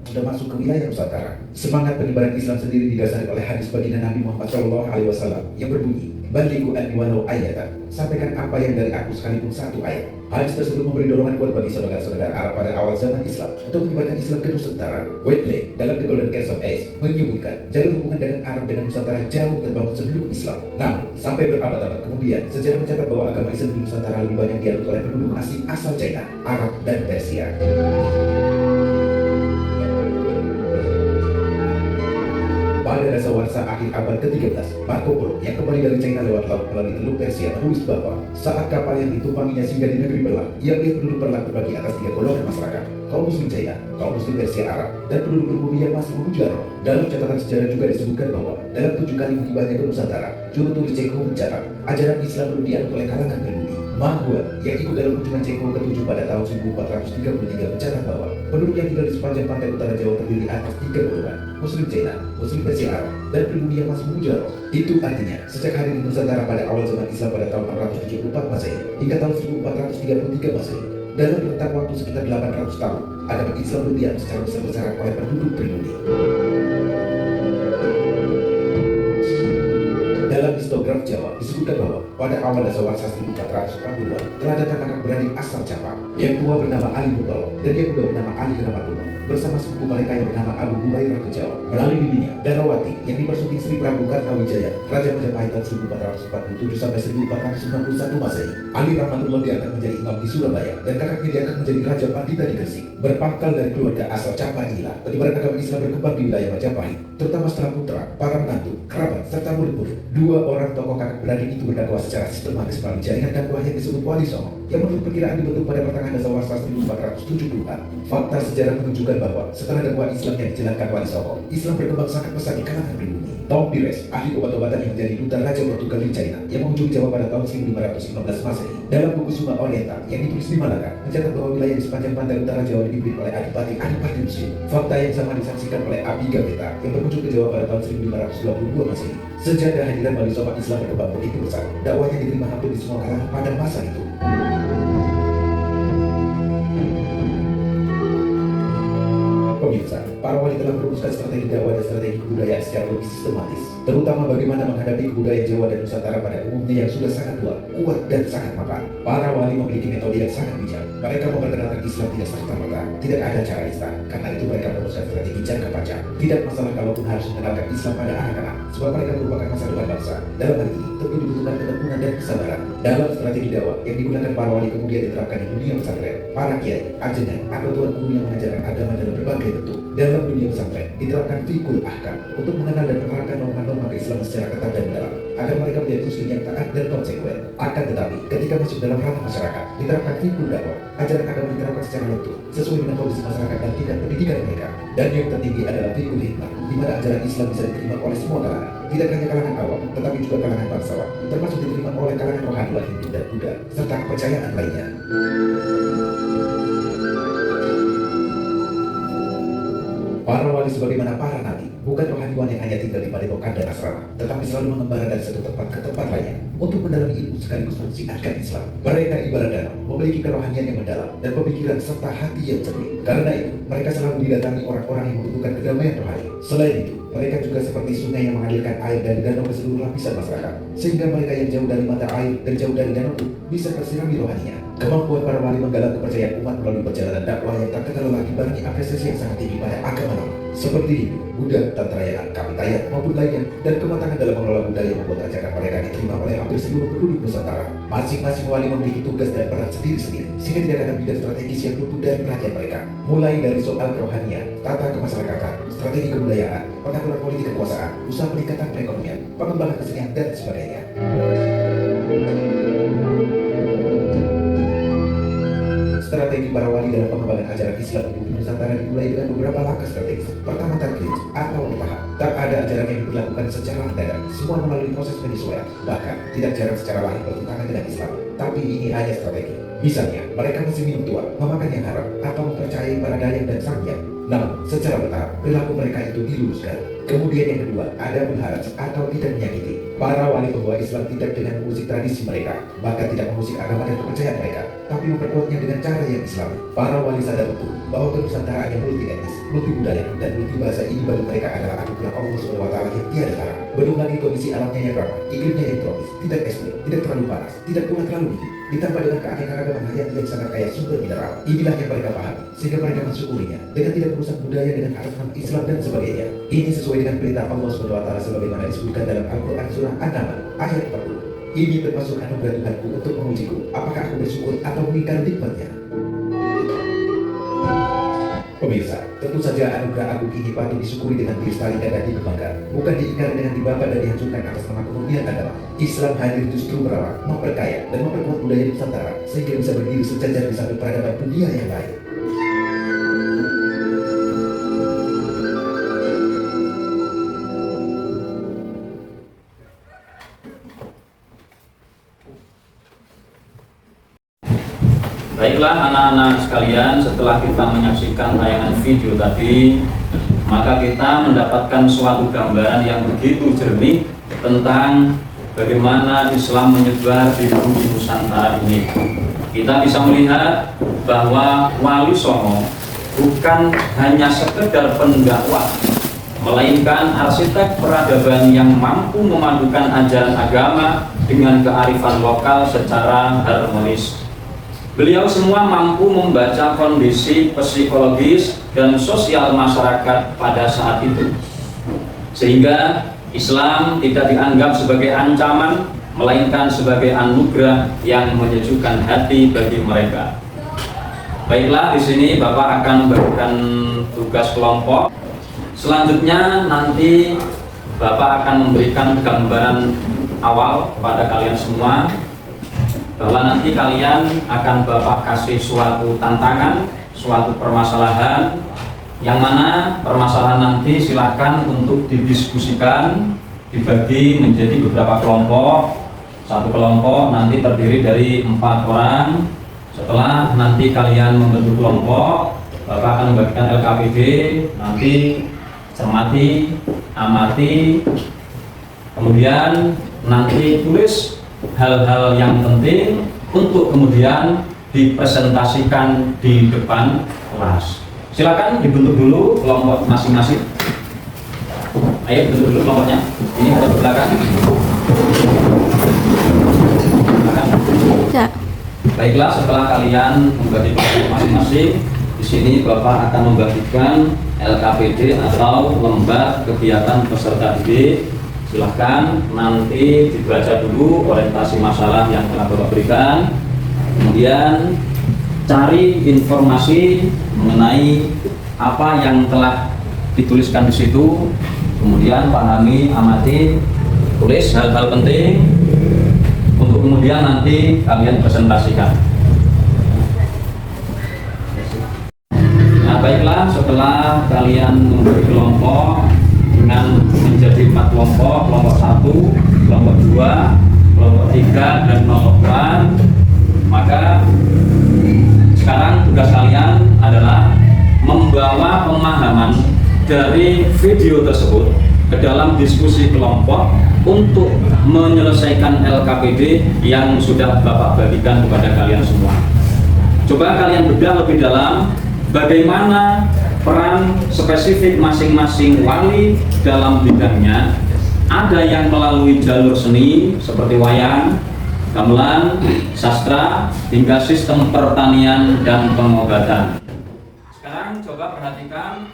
Sudah masuk ke wilayah Nusantara. Semangat penyebaran Islam sendiri didasari oleh hadis baginda Nabi Muhammad SAW yang berbunyi, "Balighu anni walau ayatan." Sampaikan apa yang dari aku sekalipun satu ayat. Hadis tersebut memberi dorongan kuat bagi saudara-saudara Arab pada awal zaman Islam untuk menyebarkan Islam ke Nusantara. Whitley dalam The Golden Case of Ace menyebutkan jalur hubungan dengan Arab dengan Nusantara jauh terbangun sebelum Islam. Namun, sampai berabad-abad kemudian, sejarah mencatat bahwa agama Islam di Nusantara lebih banyak dianut oleh penduduk asing asal China, Arab, dan Persia. Pada dasawarsa akhir abad ke-13, Marco Polo yang kembali dari China lewat laut melalui Teluk Persia menulis bahwa saat kapal yang ditumpanginya singgah di negeri Perlang, ia melihat penduduk Perlang terbagi atas 3 golongan masyarakat: kaum muslim China, kaum muslim Persia Arab, dan penduduk pribumi yang masih memuja roh. Dalam catatan sejarah juga disebutkan bahwa dalam 7 kali tibanya ke Nusantara, juru tulis Ceko mencatat ajaran Islam belum dianut oleh kalangan pribumi. Mahua yang ikut dalam kunjungan Ceko ke-7 pada tahun 1433 mencatat bahwa penduduk yang tinggal di sepanjang pantai utara Jawa terdiri atas 3 golongan, Muslim Cina, Muslim Persia Arab, dan pribumi yang masih Mujaroh. Itu artinya, sejak hari di Nusantara pada awal zaman Islam pada tahun 474 Masehi hingga tahun 1433 Masehi, dalam rentang waktu sekitar 800 tahun, agama Islam berdiam secara besar-besaran oleh penduduk pribumi. Dalam histograf Jawa disebutkan bahwa pada awal dasawarsa 1440-an telah datang kakak beradik asal Java. Yang tua bernama Ali Mutolo dan yang muda bernama Ali Rahmatullah bersama sepupu mereka yang bernama Abu Hurairah ke Jawa. Melalui bibinya Darawati yang dipersuti Sri Prabu Kartawijaya, Raja Majapahit tahun 1447 sampai 1491 Masehi. Ali Rahmatullah diangkat menjadi imam di Surabaya dan kakaknya diangkat menjadi Raja Pandita di Gresik. Berpangkal dari keluarga asal Java inilah penyebaran agama Islam berkembang di wilayah Majapahit, terutama setelah putra, para menantu, kerabat, serta murid-murid. Dua orang tokoh kakak beradik itu berdakwah secara sistematis melalui jaringan dakwah yang disebut Wali Songo, yang menurut perkiraan dibentuk pada pertengahan dasawarsa 1470-an. Fakta sejarah menunjukkan bahwa setelah dakwah Islam yang dijalankan Wali Songo, Islam berkembang sangat pesat di kalangan pribumi. Tom Pires, ahli obat-obatan yang menjadi duta Raja Portugal di China, yang mengunjungi Jawa pada tahun 1515 Masehi, dalam buku Summa Oriental yang ditulis di Malaka, mencatat bahwa wilayah di sepanjang pantai utara Jawa dipimpin oleh Adipati Muslim. Fakta yang sama disaksikan oleh Abi Gapeta yang berkunjung ke Jawa pada tahun 1522 Masehi. Sejak kehadiran Wali Songo Islam berkembang begitu besar, dakwahnya diterima hampir di semua kalangan pada masa itu. Pemirsa, para wali telah merumuskan strategi dakwah dan strategi kebudayaan secara lebih sistematis, terutama bagaimana menghadapi kebudayaan Jawa dan Nusantara pada umumnya yang sudah sangat tua, kuat, dan sangat mapan. Para wali memiliki metode yang sangat bijak. Mereka memperkenalkan Islam tidak serta-merta, tidak ada cara instan. Karena itu mereka merumuskan strategi jangka panjang. Tidak masalah kalaupun harus mengenalkan Islam pada anak-anak, sebab mereka merupakan masa depan bangsa. Dalam hal ini, tentu dibutuhkan ketekunan dan kesabaran. Dalam strategi dakwah yang digunakan para wali kemudian diterapkan di dunia pesantren. Para kiai, ajengan, atau tuan guru yang mengajarkan agama dalam berbagai bentuk. Dalam dunia pesantren diterapkan fikul ahkam untuk mengenal dan menerapkan norma-norma keislaman secara ketat dan dalam, agar mereka menjadi muslim yang taat dan konsekuen. Akan tetapi, ketika masuk dalam ranah masyarakat, diterapkan fikul dakwah. Ajaran agama diterapkan secara lentur, sesuai dengan kondisi masyarakat dan tingkat pendidikan mereka. Dan yang tertinggi adalah fikul hikmah, di mana ajaran Islam bisa diterima oleh semua kalangan, tidak hanya kalangan awam, tetapi juga kalangan bangsawan, termasuk diterima oleh kalangan rohaniwan Hindu dan Buddha, serta kepercayaan lainnya. Para wali sebagaimana para nabi, bukan rohaniwan yang hanya tinggal di padepokan dan asrama, tetapi selalu mengembara dari satu tempat ke tempat lainnya untuk mendalami ilmu sekaligus mensiarkan Islam. Mereka ibarat danau, memiliki kerohanian yang mendalam dan pemikiran serta hati yang jernih. Karena itu, mereka selalu didatangi orang-orang yang membutuhkan kedamaian rohani. Selain itu, mereka juga seperti sungai yang mengalirkan air dari danau ke seluruh lapisan masyarakat, sehingga mereka yang jauh dari mata air dan jauh dari danau itu bisa tersirami rohaninya. Kemampuan para wali menggalang kepercayaan umat melalui perjalanan dakwah yang tak terkelola dibarengi apresiasi yang sangat tinggi pada agama lain, seperti Hindu, Buddha, Tantrayana, Kapitaya, maupun lainnya, dan kematangan dalam mengelola budaya membuat ajaran mereka diterima oleh hampir seluruh penduduk Nusantara. Masing-masing wali memiliki tugas dan peran sendiri-sendiri, sehingga tidak ada bidang strategis yang luput dari perhatian mereka. Mulai dari soal kerohanian, tata kemasyarakatan, strategi kebudayaan, pengaturan politik kekuasaan, usaha peningkatan perekonomian, pengembangan kesenian, dan sebagainya. Strategi para wali dalam pengembangan ajaran Islam di Nusantara dimulai dengan beberapa langkah strategis. Pertama, target atau bertahap. Tak ada ajaran yang diberlakukan secara mendadak, semua melalui proses penyesuaian. Bahkan, tidak jarang secara lahir bertentangan dengan Islam. Tapi ini hanya strategi. Misalnya, mereka masih minum tua, memakan yang haram, atau mempercayai para dayang dan samyang. Namun, secara bertahap, perilaku mereka itu diluruskan. Kemudian yang kedua, ada mengharap atau tidak menyakiti. Para wali pembawa Islam tidak dengan mengusik tradisi mereka, bahkan tidak mengusik agama dan kepercayaan mereka, tapi memperkuatnya dengan cara yang Islami. Para wali sadar betul bahwa kenusantaraan yang multi etnis, multi budaya, dan multi bahasa ini bagi mereka adalah anugerah Allah SWT yang tiada tara. Belum lagi kondisi alamnya yang ramah, iklimnya yang tropis, tidak ekstrim, tidak terlalu panas, tidak pula terlalu dingin, ditambah dengan keanekaragaman hayat yang sangat kaya sumber mineral. Inilah yang mereka pahami, sehingga mereka mensyukurinya dengan tidak merusak budaya dengan atas nama Islam dan sebagainya. Ini sesuai dengan perintah Allah SWT sebagaimana disebutkan dalam Al-Quran surah An-Naml ayat 40. Ini termasuk anugerah Tuhanku untuk mengujiku, apakah aku bersyukur atau mengingkari nikmatnya. Pemirsa, tentu saja anugerah agung ini patut disyukuri dengan dilestarikan dan dikembangkan, bukan diingkari dengan dibangga dan dihancurkan atas nama kemurnian agama. Islam hadir justru merawat, memperkaya, dan memperkuat budaya Nusantara sehingga bisa berdiri sejajar di samping peradaban dunia yang lain. Baiklah anak-anak sekalian, setelah kita menyaksikan tayangan video tadi, maka kita mendapatkan suatu gambaran yang begitu jernih tentang bagaimana Islam menyebar di bumi Nusantara ini. Kita bisa melihat bahwa Wali Songo bukan hanya sekedar pendakwah, melainkan arsitek peradaban yang mampu memadukan ajaran agama dengan kearifan lokal secara harmonis. Beliau semua mampu membaca kondisi psikologis dan sosial masyarakat pada saat itu, sehingga Islam tidak dianggap sebagai ancaman, melainkan sebagai anugerah yang menyejukkan hati bagi mereka. Baiklah, di sini Bapak akan memberikan tugas kelompok. Selanjutnya nanti Bapak akan memberikan gambaran awal kepada kalian semua, bahwa nanti kalian akan Bapak kasih suatu tantangan, suatu permasalahan, yang mana permasalahan nanti silakan untuk didiskusikan, dibagi menjadi beberapa kelompok. Satu kelompok nanti terdiri dari 4 orang. Setelah nanti kalian membentuk kelompok, Bapak akan membagikan LKPD, nanti cermati, amati, kemudian nanti tulis hal-hal yang penting untuk kemudian dipresentasikan di depan kelas. Silakan dibentuk dulu kelompok masing-masing. Ayo bentuk dulu kelompoknya. Ini ke belakang. Ya. Baiklah, setelah kalian membagi kelompok masing-masing, di sini Bapak akan membagikan LKPD atau lembar kegiatan peserta didik. Silahkan nanti dibaca dulu orientasi masalah yang telah Bapak berikan, kemudian cari informasi mengenai apa yang telah dituliskan di situ, kemudian pahami, amati, tulis hal-hal penting untuk kemudian nanti kalian presentasikan. Nah, baiklah, setelah kalian memberi kelompok dengan menjadi 4 kelompok, kelompok 1, kelompok 2, kelompok 3, dan kelompok 4, maka sekarang tugas kalian adalah membawa pemahaman dari video tersebut ke dalam diskusi kelompok untuk menyelesaikan LKPD yang sudah Bapak bagikan kepada kalian semua. Coba kalian bedah lebih dalam bagaimana peran spesifik masing-masing wali dalam bidangnya. Ada yang melalui jalur seni seperti wayang, gamelan, sastra, hingga sistem pertanian dan pengobatan. Sekarang coba perhatikan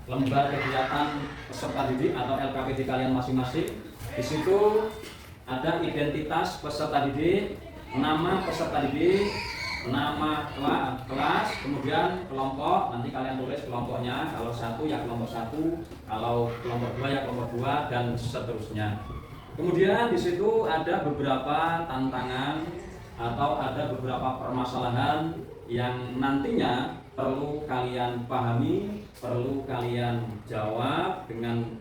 lembar kegiatan peserta didik atau LKPD kalian masing-masing. Di situ ada identitas peserta didik, nama peserta didik, nama kelas, kemudian kelompok. Nanti kalian tulis kelompoknya. Kalau 1 ya kelompok 1, kalau kelompok 2 ya kelompok 2, dan seterusnya. Kemudian di situ ada beberapa tantangan atau ada beberapa permasalahan yang nantinya perlu kalian pahami, perlu kalian jawab dengan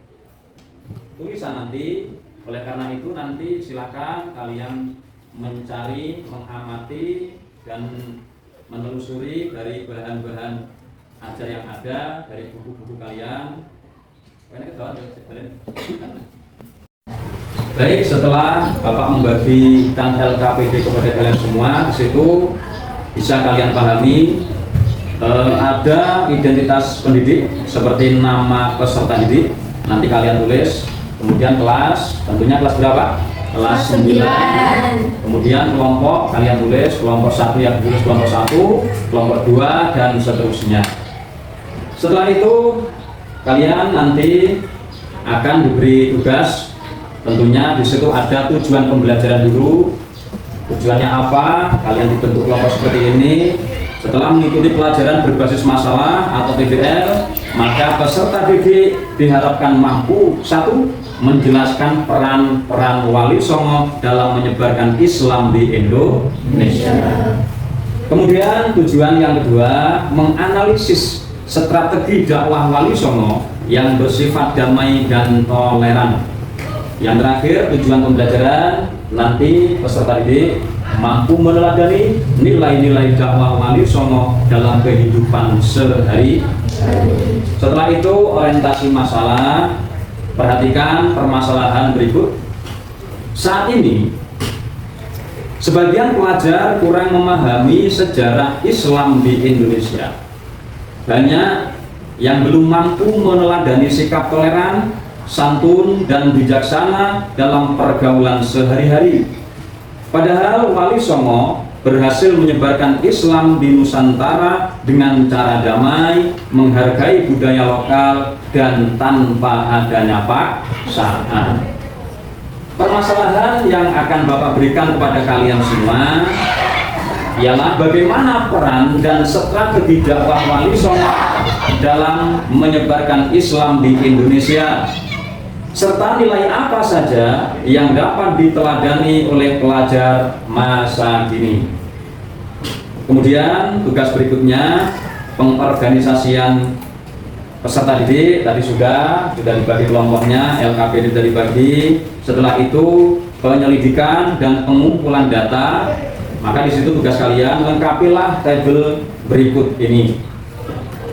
tulisan nanti. Oleh karena itu nanti silakan kalian mencari, mengamati, dan menelusuri dari bahan-bahan ajar yang ada dari buku-buku kalian. Baik, setelah Bapak membagikan LKPD kepada kalian semua, di situ bisa kalian pahami ada identitas pendidik seperti nama peserta didik. Nanti kalian tulis, kemudian kelas, tentunya kelas berapa? Kelas 9. Kemudian kelompok kalian tulis, kelompok 1 yang tulis kelompok 1, kelompok 2, dan seterusnya. Setelah itu kalian nanti akan diberi tugas. Tentunya di situ ada tujuan pembelajaran dulu. Tujuannya apa? Kalian dibentuk kelompok seperti ini. Setelah mengikuti pelajaran berbasis masalah atau TBR, maka peserta didik diharapkan mampu 1. Menjelaskan peran-peran Wali Songo dalam menyebarkan Islam di Indonesia. Kemudian tujuan yang kedua, menganalisis strategi dakwah Wali Songo yang bersifat damai dan toleran. Yang terakhir, tujuan pembelajaran nanti peserta didik mampu meneladani nilai-nilai dakwah Wali Songo dalam kehidupan sehari-hari. Setelah itu orientasi masalah, perhatikan permasalahan berikut. Saat ini sebagian pelajar kurang memahami sejarah Islam di Indonesia. Banyak yang belum mampu meneladani sikap toleran, santun, dan bijaksana dalam pergaulan sehari-hari. Padahal Wali Songo berhasil menyebarkan Islam di Nusantara dengan cara damai, menghargai budaya lokal, dan tanpa adanya paksaan. Permasalahan yang akan Bapak berikan kepada kalian semua ialah bagaimana peran dan strategi dakwah Wali Songo dalam menyebarkan Islam di Indonesia, serta nilai apa saja yang dapat diteladani oleh pelajar masa kini. Kemudian tugas berikutnya, pengorganisasian peserta didik tadi sudah dibagi kelompoknya, LKPD sudah dibagi. Setelah itu penyelidikan dan pengumpulan data. Maka di situ tugas kalian lengkapilah tabel berikut ini.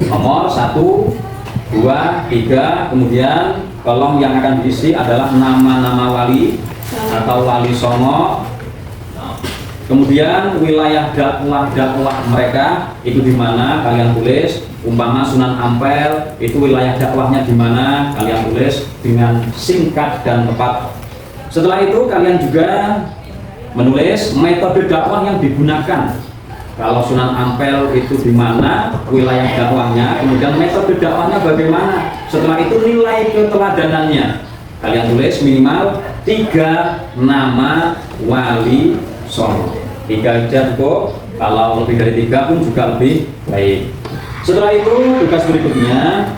Nomor 1, 2, 3, kemudian kolom yang akan diisi adalah nama-nama wali atau Wali Songo. Kemudian wilayah dakwah mereka itu di mana kalian tulis. Umpama Sunan Ampel itu wilayah dakwahnya di mana kalian tulis dengan singkat dan tepat. Setelah itu kalian juga menulis metode dakwah yang digunakan. Kalau Sunan Ampel itu di mana wilayah dakwahnya, kemudian metode dakwahnya bagaimana. Setelah itu nilai keteladanannya. Kalian tulis minimal 3 nama Wali Songo. 3 aja cukup. Kalau lebih dari 3 pun juga lebih baik. Setelah itu tugas berikutnya,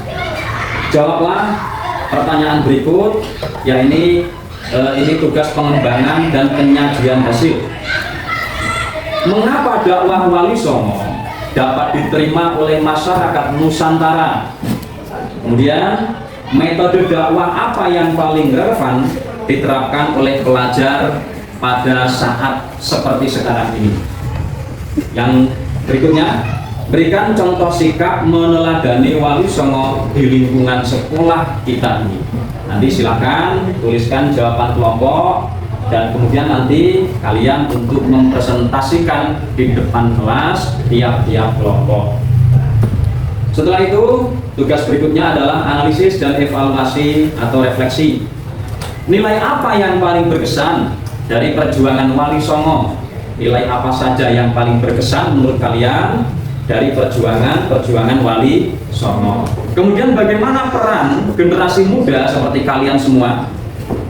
jawablah pertanyaan berikut, yaitu ini tugas pengembangan dan penyajian hasil. Mengapa dakwah Wali Songo dapat diterima oleh masyarakat Nusantara? Kemudian metode dakwah apa yang paling relevan diterapkan oleh pelajar pada saat seperti sekarang ini? Yang berikutnya, berikan contoh sikap meneladani Wali Songo di lingkungan sekolah kita ini. Nanti silakan tuliskan jawaban kelompok dan kemudian nanti kalian untuk mempresentasikan di depan kelas tiap-tiap kelompok. Setelah itu tugas berikutnya adalah analisis dan evaluasi atau refleksi. Nilai apa yang paling berkesan dari perjuangan Wali Songo? Nilai apa saja yang paling berkesan menurut kalian dari perjuangan Wali Songo? Kemudian bagaimana peran generasi muda seperti kalian semua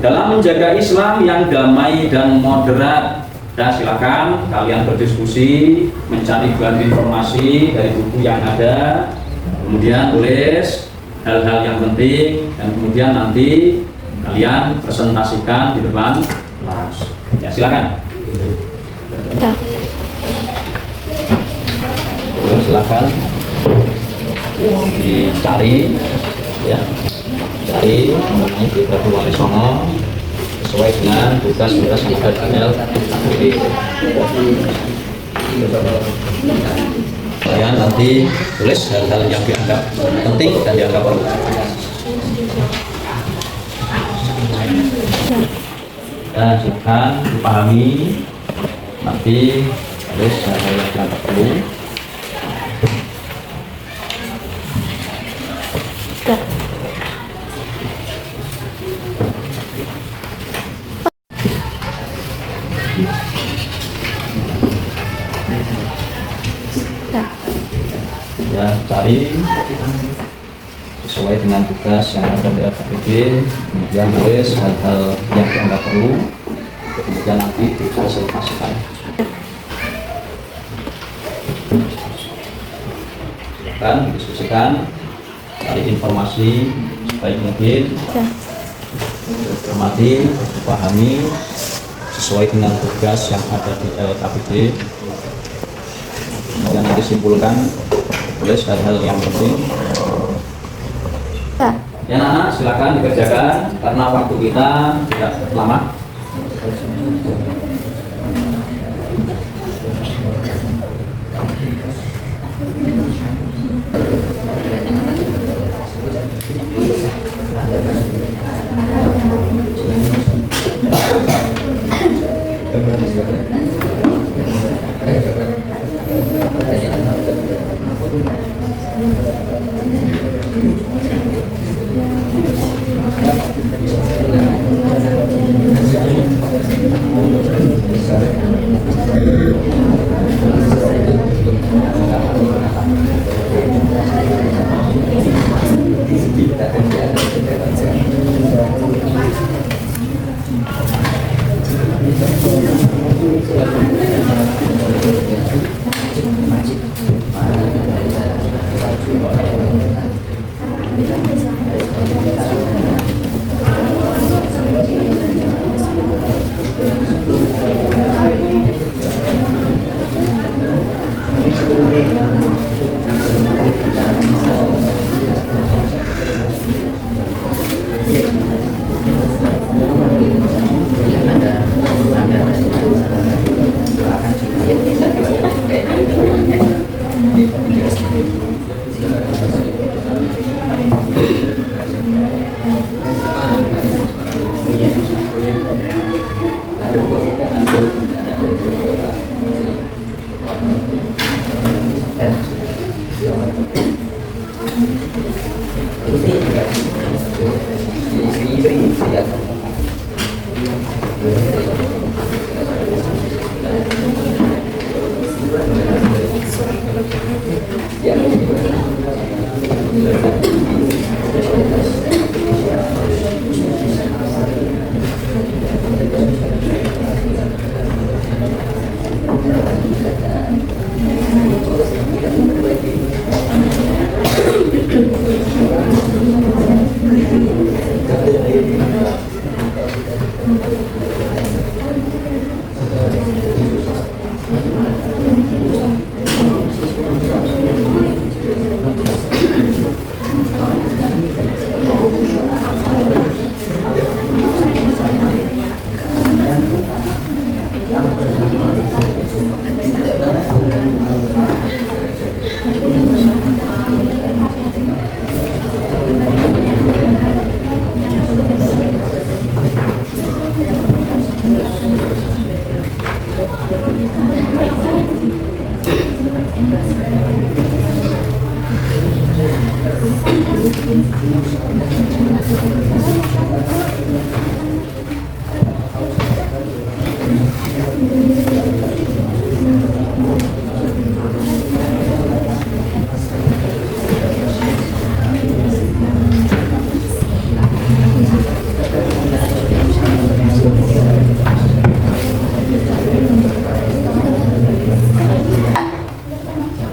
dalam menjaga Islam yang damai dan moderat? Dan silakan kalian berdiskusi, mencari bahan informasi dari buku yang ada, kemudian tulis hal-hal yang penting, dan kemudian nanti kalian presentasikan di depan kelas. Ya, silakan. Silakan dicari, ya, cari mengenai Biografi Wali Songo sesuai dengan tugas-tugas yang ada di LKPD. Kalian nanti tulis hal-hal yang dianggap penting dan dianggap perlu. Dan silakan dipahami, nanti tulis hal-hal yang dianggap perlu. Ya, cari sesuai dengan tugas yang ada di LKPD, kemudian tulis hal-hal yang dianggap perlu, kemudian nanti dipresentasikan. Dan didiskusikan, cari informasi sebaik mungkin, cermati, dipahami sesuai dengan tugas yang ada di LKPD, kemudian nanti simpulkan, tulis hal-hal yang penting. Ya, anak-anak silakan dikerjakan karena waktu kita tidak lama.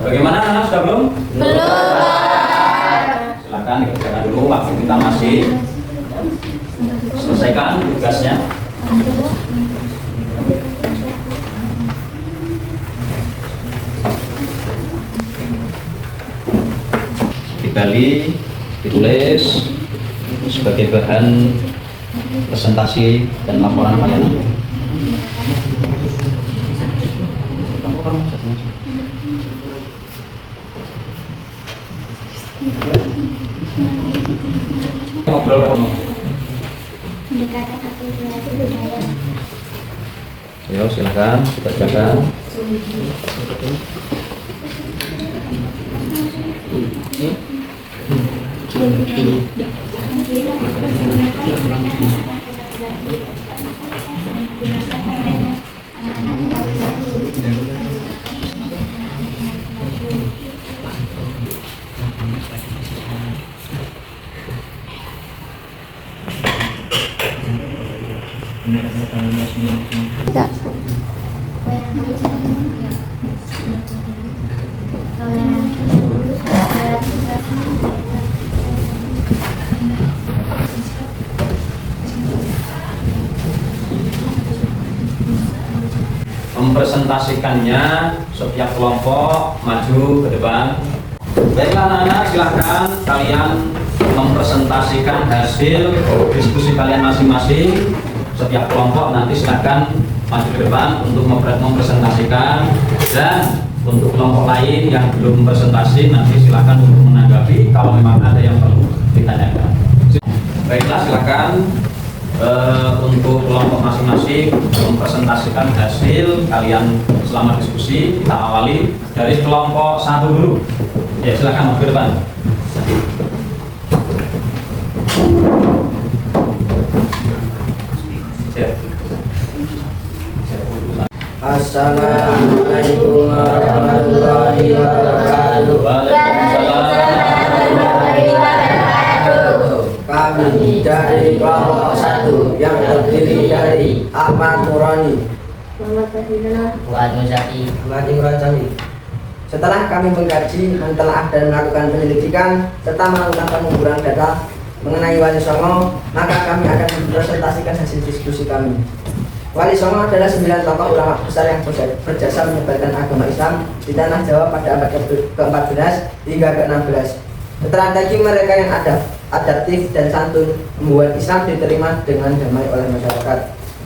Bagaimana anak sudah belum? Belum. Silakan dikerjakan dulu, waktu kita masih selesaikan tugasnya. Dibalik, ditulis sebagai bahan presentasi dan laporan pelayanan. Ngobrol kamu. Ayo silakan dikerjakan. Mempresentasikannya setiap kelompok maju ke depan. Baiklah anak-anak, silahkan kalian mempresentasikan hasil diskusi kalian masing-masing. Setiap kelompok nanti silahkan maju ke depan untuk mempresentasikan, dan Untuk kelompok lain yang belum presentasi nanti silakan untuk menanggapi kalau memang ada yang perlu ditanyakan. Baiklah, silakan untuk kelompok masing-masing mempresentasikan hasil kalian selama diskusi. Kita awali dari kelompok 1 dulu. Ya, silakan ke depan. Assalamualaikum warahmatullahi wabarakatuh. Kami dari kelompok 1 yang terdiri dari Ahmad Nurani, Muhammad Fahidana, Fuad Muzaki. Ahmad Imran Jamil. Setelah kami mengkaji, mentelaah dan melakukan penyelidikan serta melakukan pengumpulan data mengenai Wali Songo, maka kami akan mempresentasikan hasil diskusi kami. Wali Songo adalah 9 tokoh ulama besar yang berjasa menyebarkan agama Islam di tanah Jawa pada abad ke-14 hingga ke-16. Strategi mereka yang adaptif dan santun membuat Islam diterima dengan damai oleh masyarakat.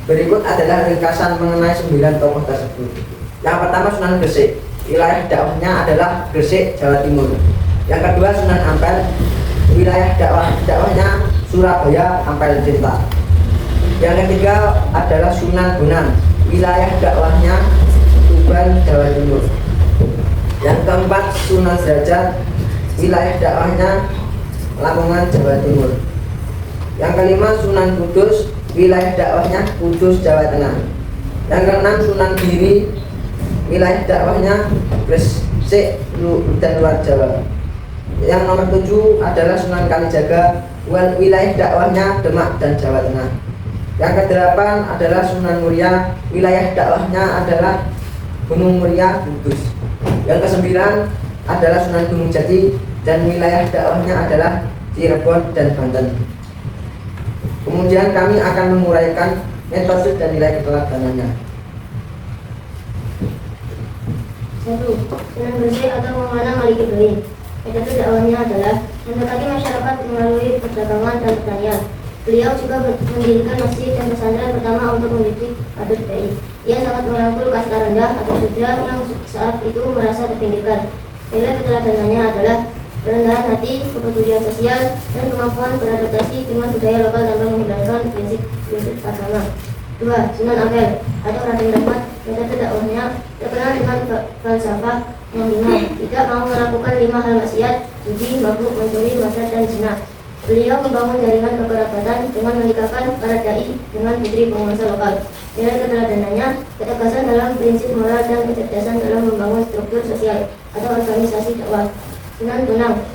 Berikut adalah ringkasan mengenai 9 tokoh tersebut. Yang pertama, Sunan Gresik. Wilayah dakwahnya adalah Gresik, Jawa Timur. Yang kedua, Sunan Ampel. Wilayah dakwahnya Surabaya, Ampel Cinta. Yang ketiga adalah Sunan Bonang. Wilayah dakwahnya Tuban, Jawa Timur. Yang keempat, Sunan Derajat. Wilayah dakwahnya Lamongan, Jawa Timur. Yang kelima, Sunan Kudus. Wilayah dakwahnya Kudus, Jawa Tengah. Yang keenam, Sunan Giri. Wilayah dakwahnya Gresik dan luar Jawa. Yang nomor 7 adalah Sunan Kalijaga. Wilayah dakwahnya Demak dan Jawa Tengah. Yang kedelapan adalah Sunan Muria. Wilayah dakwahnya adalah Gunung Muria, Kudus. Yang kesembilan adalah Sunan Gunung Jati dan wilayah dakwahnya adalah Cirebon dan Banten. Kemudian kami akan menguraikan metode dan nilai keteladanannya. 1. Sunan Gresik atau Maulana Malik Ibrahim. Metode dakwahnya adalah mendekati masyarakat melalui perdagangan dan pertanian. Beliau juga mendirikan masjid dan pesantren pertama untuk mendidik kader PKI. Ia sangat merangkul kasta rendah atau sudra yang saat itu merasa terpinggirkan. Nilai keteladanannya adalah kerendahan hati, kepedulian sosial, dan kemampuan beradaptasi dengan budaya lokal tanpa menghilangkan prinsip agama. 2. Sunan Ampel atau Raden Rahmat. Metode dakwahnya terkenal dengan falsafah yang lima, tidak mau melakukan 5 hal maksiat: judi, mabuk, mencuri, maksiat, dan zina. Beliau membangun jaringan kekerabatan dengan menikahkan para dai dengan putri penguasa lokal. Nilai keteladanannya ketegasan dalam prinsip moral dan kecerdasan dalam membangun struktur sosial atau organisasi dakwah. Sunan Bonang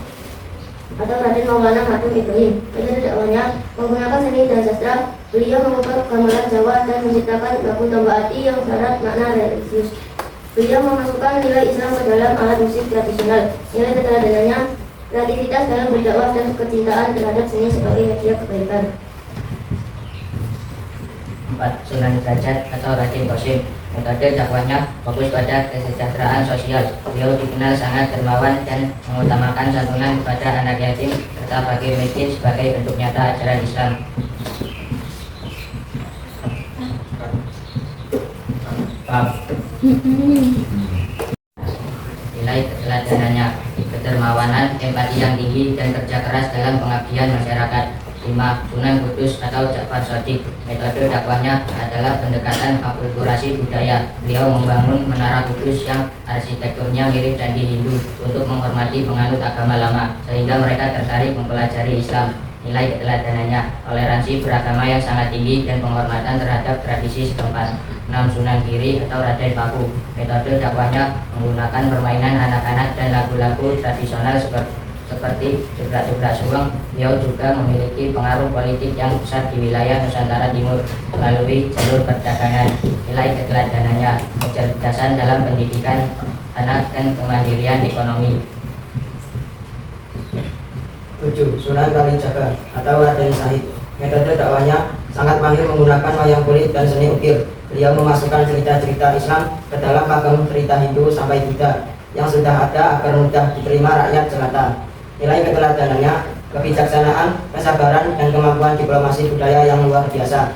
atau Raden Maulana Malik Ibrahim. Metode dakwahnya menggunakan seni dan sastra. Beliau mengubah gamelan Jawa dan menciptakan lagu tambah arti yang syarat makna religius. Beliau memasukkan nilai Islam ke dalam alat musik tradisional. Nilai keteladanannya kreativitas dalam berdakwah dan kecintaan terhadap seni sebagai media kebaikan. 4. Sunan Derajat atau Raden Qasim. Metode dakwahnya fokus pada kesejahteraan sosial. Beliau dikenal sangat dermawan dan mengutamakan santunan kepada anak yatim serta fakir miskin sebagai bentuk nyata ajaran Islam. 4. Nilai keteladanannya kedermawanan, empati yang tinggi, dan kerja keras dalam pengabdian masyarakat. 5. Sunan Kudus atau Ja'far Shadiq. Metode dakwahnya adalah pendekatan akulturasi budaya. Beliau membangun menara Kudus yang arsitekturnya mirip candi Hindu untuk menghormati penganut agama lama, sehingga mereka tertarik mempelajari Islam. Nilai keteladanannya toleransi beragama yang sangat tinggi dan penghormatan terhadap tradisi setempat. 6. Sunan Giri atau Raden Paku. Metode dakwahnya menggunakan permainan anak-anak dan lagu-lagu tradisional seperti jebrak-jebrak suweng. Beliau juga memiliki pengaruh politik yang besar di wilayah Nusantara Timur melalui jalur perdagangan. Nilai keteladanannya kecerdasan dalam pendidikan anak dan kemandirian ekonomi. 7. Sunan Kalijaga atau Raden Syahid. Metode dakwahnya sangat mahir menggunakan wayang kulit dan seni ukir. Beliau memasukkan cerita-cerita Islam ke dalam pakem cerita Hindu sampai Buddha yang sudah ada agar mudah diterima rakyat jelata. Nilai keteladanannya kebijaksanaan, kesabaran, dan kemampuan diplomasi budaya yang luar biasa.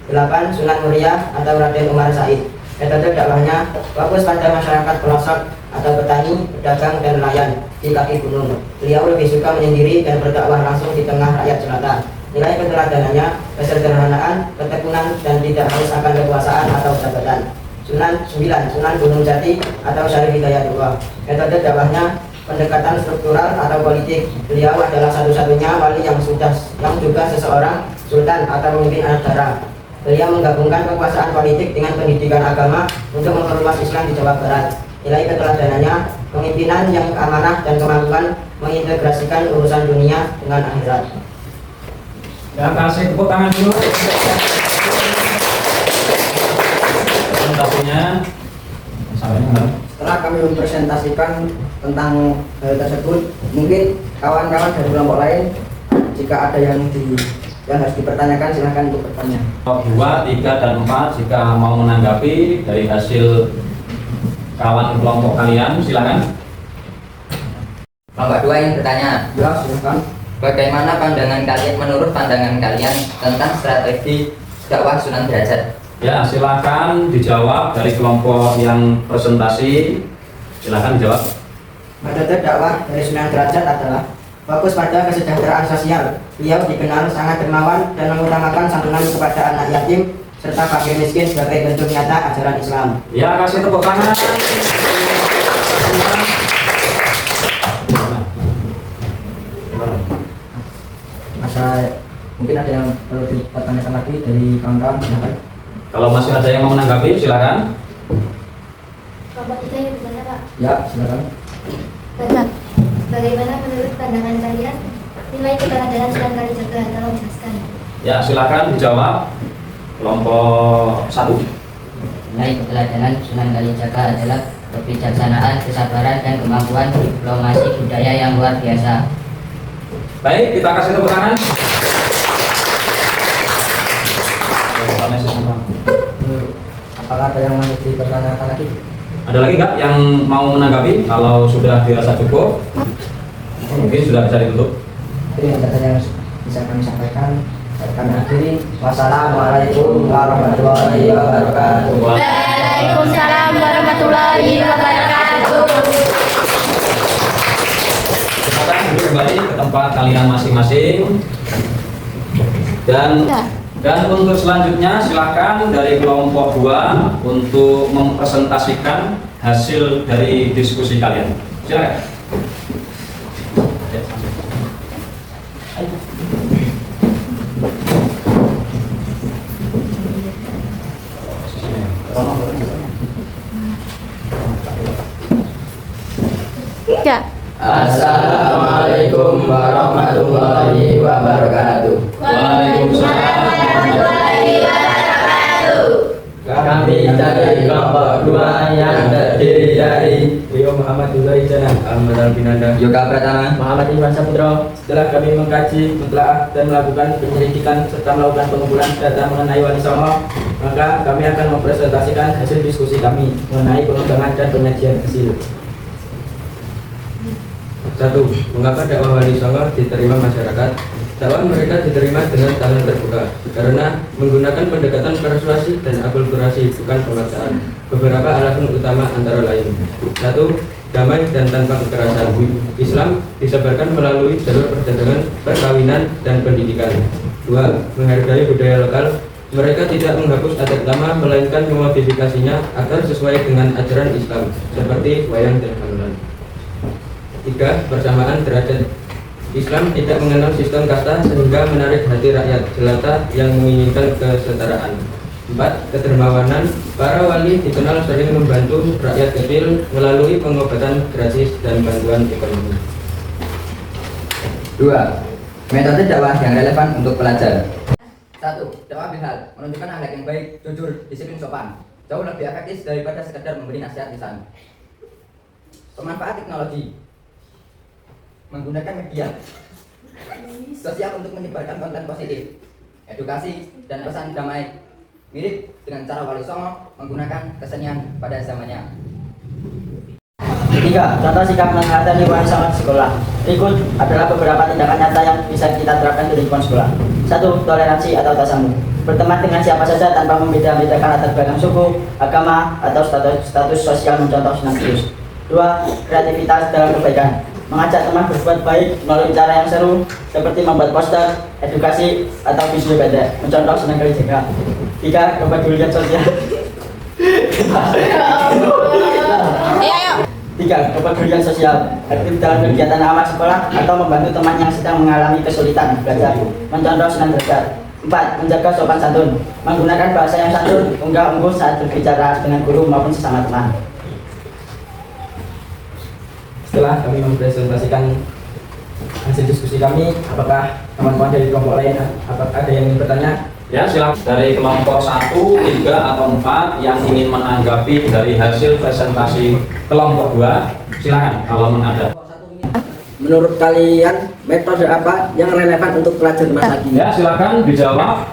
8. Sunan Muria atau Raden Umar Said. Metode dakwahnya fokus pada masyarakat pelosok atau petani, pedagang, dan nelayan di kaki gunung. Beliau lebih suka menyendiri dan berdakwah langsung di tengah rakyat jelata. Nilai keteladanannya, kesederhanaan, ketekunan, dan tidak haus akan kekuasaan atau jabatan. Sunan Gunung Jati atau Syarif Hidayatullah. Metode dakwahnya pendekatan struktural atau politik. Beliau adalah satu-satunya wali yang juga seseorang sultan atau pemimpin anak dara. Beliau menggabungkan kekuasaan politik dengan pendidikan agama untuk memperluas Islam di Jawa Barat. Nilai keteladanannya, pemimpinan yang amanah dan kemampuan mengintegrasikan urusan dunia dengan akhirat. Ya, kasih tepuk tangan dulu. Presentasinya Setelah kami mempresentasikan tentang hal tersebut, mungkin kawan-kawan dari kelompok lain jika ada yang harus dipertanyakan, silahkan untuk bertanya. 2, 3, dan 4 jika mau menanggapi dari hasil kawan kelompok kalian, silakan. Kelompok 2 yang bertanya, Ya, silahkan. bagaimana pandangan kalian, menurut pandangan kalian tentang strategi dakwah Sunan Derajat? Ya, silakan dijawab dari kelompok yang presentasi. Silakan dijawab. Metode dakwah dari Sunan Derajat adalah fokus pada kesejahteraan sosial. Beliau dikenal sangat dermawan dan mengutamakan santunan kepada anak yatim serta fakir miskin sebagai bentuk nyata ajaran Islam. Ya, kasih tepuk tangan. Masa mungkin ada yang perlu dipertanyakan lagi dari kawan-kawan, silakan. Kalau masih ada yang mau menanggapi, silakan. Kelompok kita yang bertanya, Pak. Ya, silakan. Bapak, bagaimana menurut pandangan kalian nilai keteladanan Sunan Kalijaga? Tolong jelaskan. Ya, silakan dijawab. Kelompok 1. Nilai keteladanan Sunan Kalijaga adalah kebijaksanaan, kesabaran, dan kemampuan diplomasi budaya yang luar biasa. Baik, kita kasih tepuk tangan. Apakah ada yang masih dipertanyakan lagi? Ada lagi nggak yang mau menanggapi? Kalau sudah dirasa cukup, mungkin sudah bisa ditutup. Ini yang saja yang bisa kami sampaikan. Kami akhiri. Wassalamualaikum warahmatullahi wabarakatuh. Waalaikumsalam warahmatullahi wabarakatuh. Silakan duduk kembali ke tempat kalian masing-masing. Dan untuk selanjutnya silakan dari kelompok 2 untuk mempresentasikan hasil dari diskusi kalian. Silakan. Ya. Assalamualaikum warahmatullahi wabarakatuh. Waalaikumsalam. Kami dari kelompok 2 yang terdiri dari Rio Muhammad Dulai Jana, Ahmad Albinanda, Yoga Pratama, Muhammad Iwan Saputro. Setelah kami mengkaji, mentelaah, dan melakukan penyelidikan serta melakukan pengumpulan data mengenai Wali Songo, maka kami akan mempresentasikan hasil diskusi kami mengenai pengembangan dan penyajian hasil. 1. Mengapa dakwah Wali Songo diterima masyarakat? Dakwah mereka diterima dengan tangan terbuka karena menggunakan pendekatan persuasi dan akulturasi, bukan pemaksaan. Beberapa alasan utama antara lain: 1. Damai dan tanpa kekerasan. Islam disebarkan melalui jalur perdagangan, perkawinan, dan pendidikan. 2. Menghargai budaya lokal. Mereka tidak menghapus adat lama, melainkan memodifikasinya agar sesuai dengan ajaran Islam, seperti wayang dan gamelan. 3. Persamaan derajat. Islam tidak mengenal sistem kasta sehingga menarik hati rakyat jelata yang menginginkan kesetaraan. 4. Kedermawanan. Para wali dikenal sering membantu rakyat kecil melalui pengobatan gratis dan bantuan ekonomi. 2. Metode dakwah yang relevan untuk pelajar. 1. Dakwah bilhal, menunjukkan akhlak yang baik, jujur, disiplin, sopan. Jauh lebih efektif daripada sekedar memberi nasihat lisan. Pemanfaat teknologi, menggunakan media sosial untuk menyebarkan konten positif, edukasi, dan pesan damai, mirip dengan cara Wali Songo menggunakan kesenian pada zamannya. 3. Contoh sikap meneladani Wali Songo di sekolah. Berikut adalah beberapa tindakan nyata yang bisa kita terapkan di lingkungan sekolah. 1. Toleransi atau tasamuh. Berteman dengan siapa saja tanpa membeda-bedakan latar belakang suku, agama, atau status sosial, mencontoh Sunan Kudus. 2. Kreativitas dalam kebaikan, mengajak teman berbuat baik melalui cara yang seru seperti membuat poster, edukasi, atau video pendek, mencontoh senang kali jaga. 3. Kepedulian sosial. 3. Kepedulian sosial, aktif dalam kegiatan amal sekolah atau membantu teman yang sedang mengalami kesulitan belajar, mencontoh senang belajar. 4. Menjaga sopan santun, menggunakan bahasa yang santun, unggah-ungguh saat berbicara dengan guru maupun sesama teman. Setelah kami mempresentasikan hasil diskusi kami, apakah teman-teman dari kelompok lain apakah ada yang ingin bertanya? Ya, silakan dari kelompok 1, 3, atau 4 yang ingin menanggapi dari hasil presentasi kelompok 2, silakan kalau ada. Menurut kalian metode apa yang relevan untuk pelajar masa kini? Ya, silakan dijawab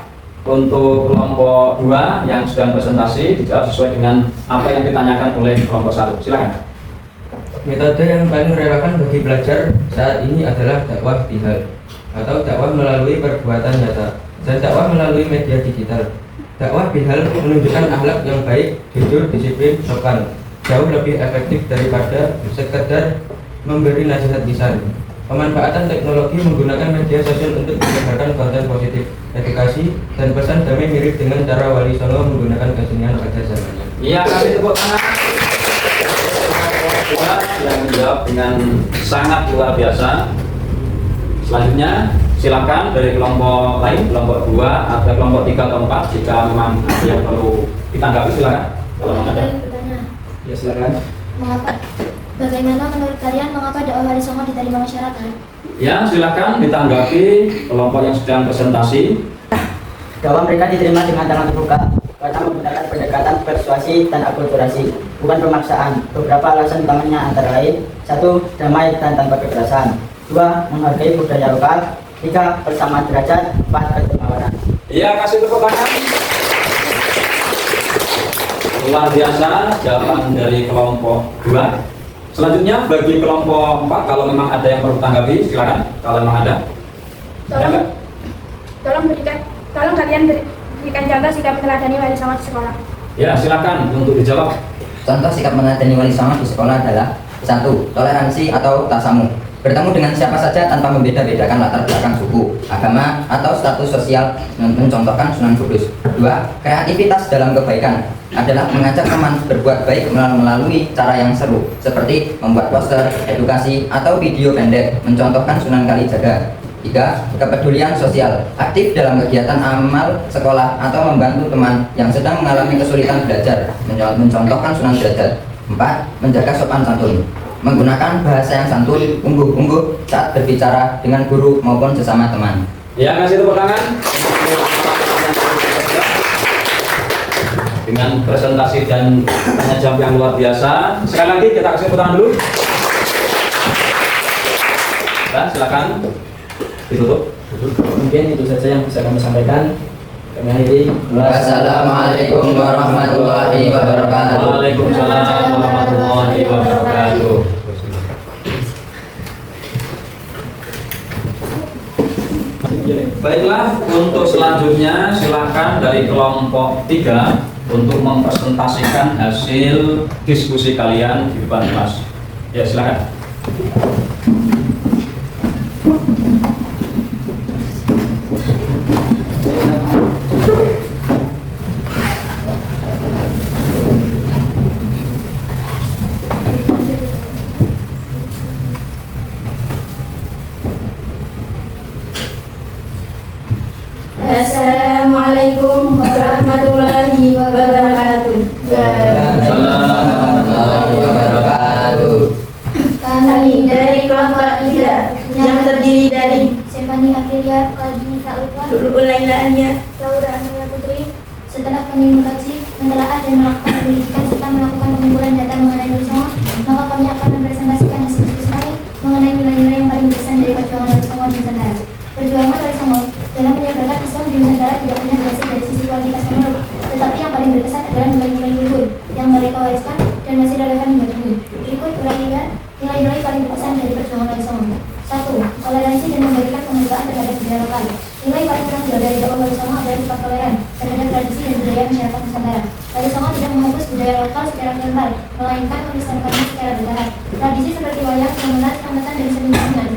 untuk kelompok 2 yang sedang presentasi, dijawab sesuai dengan apa yang ditanyakan oleh kelompok 1. Silakan. Metode yang paling relevan bagi pelajar saat ini adalah dakwah bihal atau dakwah melalui perbuatan nyata dan dakwah melalui media digital. Dakwah bihal menunjukkan akhlak yang baik, jujur, disiplin, sopan, jauh lebih efektif daripada sekedar memberi nasihat lisan. Pemanfaatan teknologi menggunakan media sosial untuk menyebarkan konten positif, edukasi, dan pesan damai mirip dengan cara Wali Songo menggunakan kesenian pada zamannya. Iya, kasih tepuk tangan. Yang menjawab dengan sangat luar biasa. Selanjutnya silakan dari kelompok lain, kelompok 2 atau kelompok 3 atau 4 jika memang ada yang perlu ditanggapi, silakan. Kalau memang ada. Ya, silakan. Bagaimana menurut kalian mengapa dakwah Wali Songo diterima masyarakat? Ya, silakan ditanggapi kelompok yang sedang presentasi. Dakwah mereka diterima dengan tangan terbuka karena menggunakan pendekatan persuasi dan akulturasi, bukan pemaksaan. Beberapa alasan utamanya antara lain: 1. Damai dan tanpa kekerasan. 2. Menghargai budaya lokal. 3. Persamaan derajat. 4. Kedermawanan. Iya, kasih tepuk tangan. Luar biasa jawaban dari kelompok 2. Selanjutnya bagi kelompok 4, kalau memang ada yang perlu tanggapi, silakan. Kalau memang ada. Tolong kalian berikan contoh sikap meneladani Wali Songo di sekolah. Ya, silakan untuk dijawab. Contoh sikap meneladani Wali Songo di sekolah adalah: 1. Toleransi atau tasamu, bertemu dengan siapa saja tanpa membeda-bedakan latar belakang suku, agama, atau status sosial, mencontohkan Sunan Kudus. 2. Kreativitas dalam kebaikan adalah mengajak teman berbuat baik melalui cara yang seru, seperti membuat poster, edukasi, atau video pendek, mencontohkan Sunan Kalijaga. 3. Kepedulian sosial, aktif dalam kegiatan amal sekolah atau membantu teman yang sedang mengalami kesulitan belajar, mencontohkan Sunan Derajat. 4. Menjaga sopan santun, menggunakan bahasa yang santun, ungguh-ungguh saat berbicara dengan guru maupun sesama teman. Ya, kasih tepuk tangan. Dengan presentasi dan tanya jawab yang luar biasa. Sekali lagi kita kasih tepuk tangan dulu. Dan silakan ditutup. Mungkin itu saja yang bisa kami sampaikan. Kami akhiri. Wassalamualaikum warahmatullahi wabarakatuh. Waalaikumsalam warahmatullahi wabarakatuh. Baiklah, untuk selanjutnya silakan dari kelompok 3 untuk mempresentasikan hasil diskusi kalian di depan kelas. Ya, silakan. Assalamualaikum warahmatullahi wabarakatuh. Kami dari kelompok 3 yang terdiri dari Stefani Aprilia, Kalbi Saulfa, Lailanya, Laura Anulia Putri. Setelah kami mengkaji, menelaah dan melakukan penyelidikan serta melakukan pengumpulan data mengenai Wali Songo, maka kami akan mempresentasikan hasil diskusi kami mengenai nilai-nilai yang paling berkesan dari perjuangan Wali Songo di Nusantara. Perjuangan Wali Songo dalam menyebarkan Islam di Nusantara tidak hanya berhasil dari sisi kualitas menurut, tetapi yang paling berkesan adalah nilai-nilai luhur yang mereka wariskan dan masih relevan hingga kini. Berikut uraian nilai-nilai paling berkesan dari perjuangan Wali Songo. 1. Toleransi dan memberikan pembukaan terhadap budaya lokal. Nilai paling penting dari dakwah Wali Songo adalah sifat toleran terhadap tradisi dan budaya masyarakat Nusantara. Wali Songo tidak menghapus budaya lokal secara formal, melainkan melestarikannya secara bertahap. Tradisi seperti wayang, gamelan, tambatan, dan seni bangunan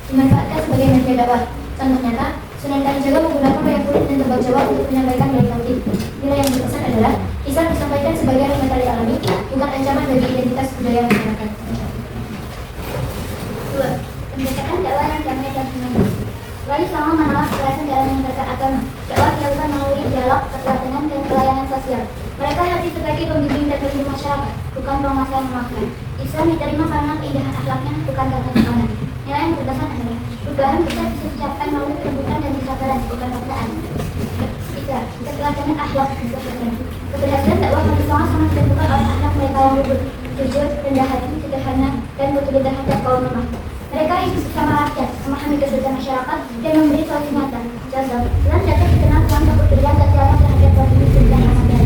dimanfaatkan sebagai media dakwah. Contoh nyata, Sunan Kalijaga menggunakan wayang kulit dan tembang Jawa untuk menyampaikan nilai tauhid. Nilai yang berpesan adalah Islam disampaikan sebagai rahmat dari alami, bukan ancaman bagi identitas budaya masyarakat. 2. Pendekatan dakwah yang damai dan humanis. Wali Songo menolak kekerasan dalam mengajarkan agama. Dakwah dilakukan melalui dialog, ketelatenan, dan pelayanan sosial. Mereka hadir sebagai pembimbing dan pelindung masyarakat, bukan penguasa yang memaksa. Islam diterima karena keindahan akhlaknya, bukan karena tekanan. Nilai yang berpesan adalah perubahan besar bisa dicapai melalui kelembutan dan kesabaran, bukan paksaan. 3. Keteladanan akhlak dan keberhasilan. Keberhasilan dakwah Wali Songo sangat ditentukan oleh akhlak mereka yang luhur, jujur, rendah hati, sederhana, dan betul terhadap kaum lemah. Mereka hidup bersama rakyat, memahami kesulitan masyarakat, dan memberi solusi nyata. Contoh, Islam dapat dikenal dalam kepedulian dan selamat terhadap provinsi dan anak-anak.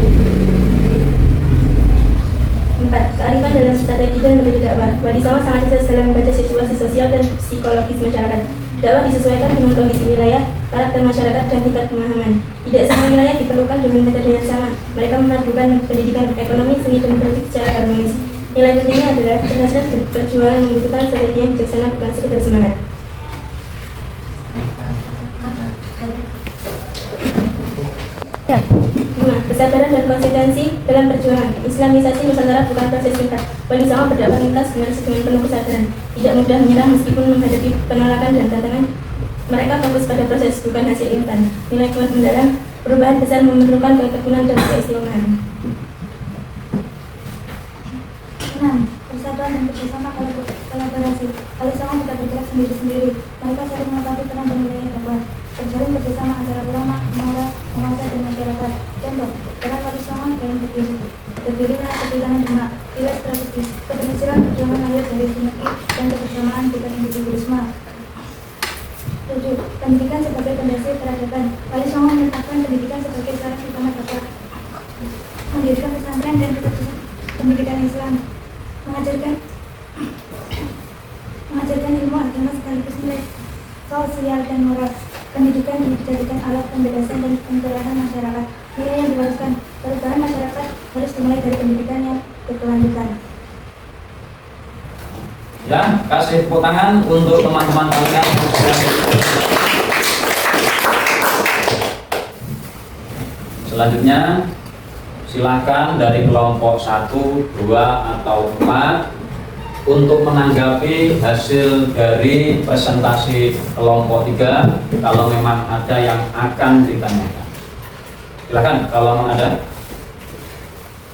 4. Kearifan dalam strategi dan metode dakwah. Wali Songo sangat cerdas dalam membaca situasi sosial dan psikologis masyarakat. Dakwah disesuaikan dengan kondisi wilayah, karakter masyarakat, dan tingkat pemahaman. Tidak semua wilayah diperlukan dengan metode yang sama. Mereka memadukan pendidikan, ekonomi, seni, dan politik secara harmonis. Nilai pentingnya adalah keberhasilan perjuangan membutuhkan strategi yang bijaksana, bukan sekedar semangat. 5. Kesabaran dan konsistensi dalam perjuangan. Islamisasi Nusantara bukan proses singkat. Wali Songo berdakwah lintas dengan penuh kesadaran, tidak mudah menyerah meskipun menghadapi penolakan dan tantangan. Mereka fokus pada proses, bukan hasil instan. Nilai kuat mendalam, perubahan besar memerlukan ketekunan dan keistimewaan. 6. Persatuan dan kerjasama kolaborasi. Wali Songo tidak bergerak sendiri-sendiri. Mereka saling melengkapi peran dan wilayah dakwah. Terjalin kerjasama antara ulama, penguasa, dan masyarakat. Contoh, peran Wali Songo dalam berdirinya kebijakan demak, nilai strategis, keberhasilan perjuangan lahir dari sinergi dan kebersamaan bukan individualisme. 7. Pendidikan sebagai pondasi peradaban. Wali Songo menetapkan pendidikan sebagai salah utama dakwah. Mendirikan pesantren dan pendidikan Islam. Mengajarkan ilmu agama sekaligus nilai sosial dan moral. Pendidikan dijadikan alat pembebasan dan pencerahan masyarakat. Nilai yang diwariskan, perubahan masyarakat harus dimulai dari pendidikan yang berkelanjutan. Ya, kasih tepuk tangan untuk teman-teman kalian. Selanjutnya, silakan dari kelompok 1, 2, atau 4 untuk menanggapi hasil dari presentasi kelompok 3 kalau memang ada yang akan ditanyakan. Silakan kalau memang ada.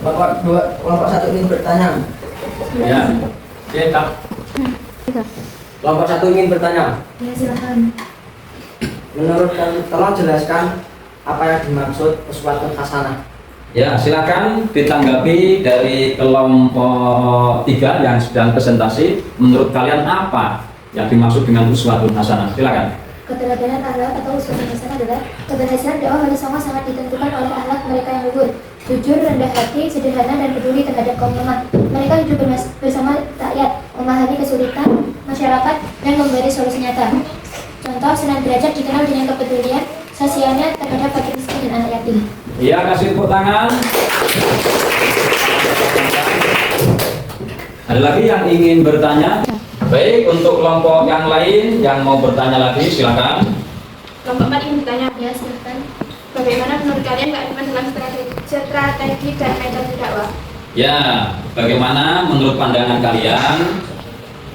Kelompok 1 ingin bertanya. Ya, Kak. Kelompok 1 ingin bertanya. Ya, silakan. Menurut kalian, tolong jelaskan apa yang dimaksud uswatun hasanah. Ya, silakan ditanggapi dari kelompok 3 yang sedang presentasi. Menurut kalian apa yang dimaksud dengan uswatun hasanah? Silakan. Keteladanan akhlak atau uswatun hasanah adalah keberhasilan dakwah Wali Songo sangat ditentukan oleh akhlak mereka yang luhur, jujur, rendah hati, sederhana, dan peduli terhadap kaum lemah. Mereka hidup bersama rakyat, memahami kesulitan masyarakat, dan memberi solusi nyata. Contoh, Sunan Derajat dikenal dengan kepedulian sosialnya terhadap fakir miskin dan anak yatim. Iya, kasih tepuk tangan. Ada lagi yang ingin bertanya? Baik, untuk kelompok yang lain yang mau bertanya lagi, silakan. Kelompok 4 ingin bertanya. Ya, silakan. Bagaimana menurut kalian kearifan dalam strategi dan metode dakwah? Ya, bagaimana menurut pandangan kalian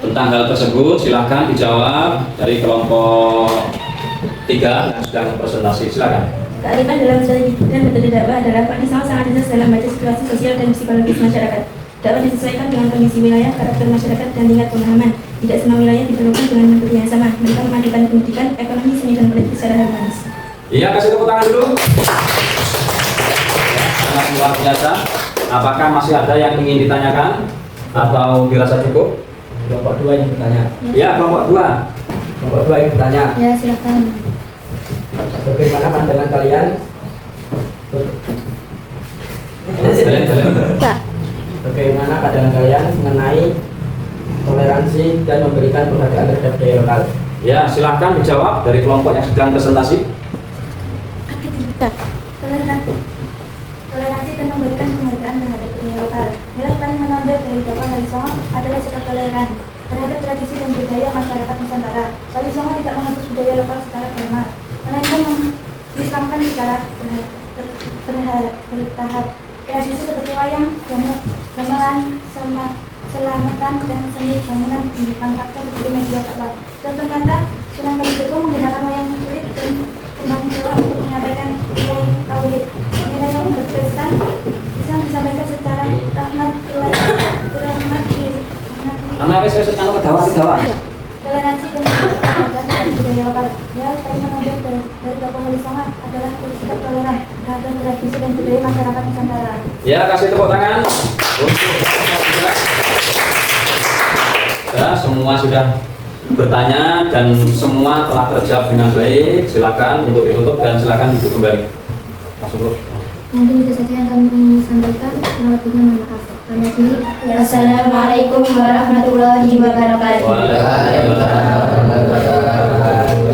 tentang hal tersebut? Silakan dijawab dari kelompok 3 yang sedang presentasi. Silakan. Kearifan dalam strategi dan metode dakwah adalah Wali Songo sangat cerdas dalam membaca situasi sosial dan psikologis masyarakat. Dakwah disesuaikan dengan kondisi wilayah, karakter masyarakat, dan tingkat pemahaman. Tidak semua wilayah diperlukan dengan metode yang sama. Mereka memadukan pendidikan, ekonomi, seni, dan politik secara harmonis. Iya, kasih tepuk tangan dulu. Sangat luar biasa. Apakah masih ada yang ingin ditanyakan atau dirasa cukup? Kelompok 2 yang bertanya. Ya, kelompok 2. Kelompok 2 yang bertanya. Ya, silakan. Bagaimana pandangan kalian? Bagaimana pandangan kalian mengenai toleransi dan memberikan penghargaan terhadap budaya lokal? Ya, silahkan dijawab dari kelompok yang sedang presentasi. memberikan penghargaan terhadap budaya lokal. Nilai paling menonjol dari Dakwah Wali Songo adalah sikap toleran terhadap tradisi dan budaya masyarakat Nusantara. Wali Songo tidak menghapus budaya lokal secara formal, melainkan mengislamkan secara bertahap. Tradisi seperti wayang, gamelan, selamatan, dan seni bangunan dipangkatkan menjadi media dakwah. Contoh nyata, Sunan Kalijogo menggunakan wayang kulit dan kembang Jawa untuk menyampaikan nilai tauhid. Nilai yang berkesan bisa disampaikan secara rahmat, toleransi dan keberagaman budaya lokal. Nilai paling menonjol dari Dakwah Wali Songo adalah sikap toleran terhadap tradisi dan budaya masyarakat Nusantara. Ya, kasih tepuk tangan untuk ya, semua sudah bertanya dan semua telah terjawab dengan baik. Silakan untuk ditutup dan silakan duduk kembali. Masuk. Mungkin itu saja yang kami ingin sampaikan. Lebihnya mohon maaf. Kami akhiri. Assalamualaikum warahmatullahi wabarakatuh.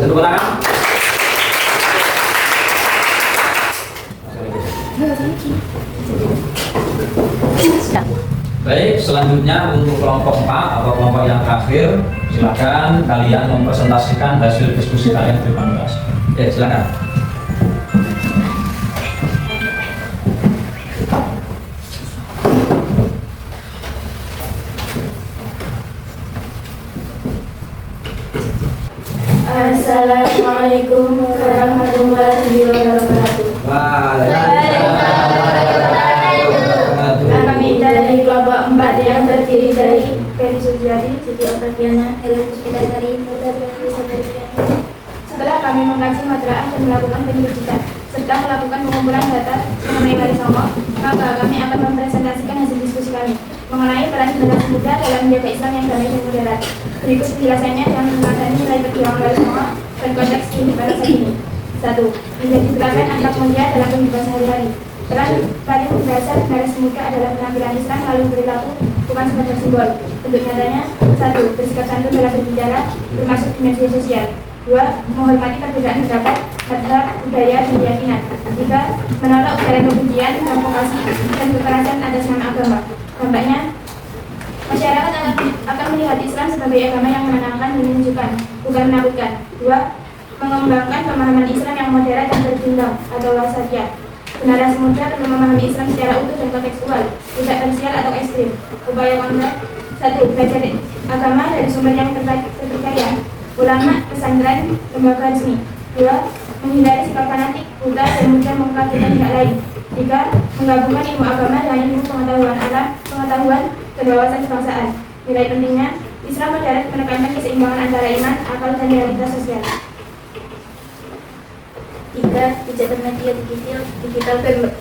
Tepuk tangan. Baik, selanjutnya untuk kelompok 4 atau kelompok yang terakhir, silakan kalian mempresentasikan hasil diskusi kalian di depan kelas. Ya, silakan. Assalamualaikum warahmatullahi wabarakatuh. Kami dari kelompok 4 yang terdiri dari Ferry Sujiadi, Siti Oktaviana, Helen Puspitari, setelah kami mengkaji materi dan melakukan penyelidikan serta melakukan pengumpulan data mengenai Wali Songo, maka kami akan mempresentasikan hasil diskusi kami mengenai peran generasi muda dalam menjaga Islam yang damai dan moderat. Berikut penjelasannya yang mengenai nilai perjuangan Wali Songo dan konteks kehidupan saat ini. 1. Menjadi teladan anak muda dalam kehidupan sehari-hari. Peran paling mendasar generasi muda adalah penampilan Islam melalui perilaku, bukan sekedar simbol. Bentuk nyatanya: 1. Bersikap santun dalam berbicara, termasuk di media sosial. 2. Menghormati perbedaan pendapat, madhab, budaya, dan keyakinan. 3. Menolak ujaran kebencian, provokasi, dan kekerasan atas nama agama. Dampaknya, masyarakat akan melihat Islam sebagai agama yang menenangkan dan menunjukkan, bukan menakutkan. 2. Mengembangkan pemahaman Islam yang modern dan berimbang atau wasatiyah. Generasi muda perlu memahami Islam secara utuh dan kontekstual, tidak parsial atau ekstrim. Upaya konkret: 1. Belajar agama dari sumber yang terpercaya, ulama, pesantren, lembaga resmi. 2. Menghindari sikap fanatik, buta, dan mudah mengkaitkan pihak lain. 3. Menggabungkan ilmu agama dengan ilmu pengetahuan alam, pengetahuan, dan wawasan kebangsaan. Nilai pentingnya, Islam modern menekankan keseimbangan antara iman, akal, dan realitas sosial. 3. Pijakan media digital dan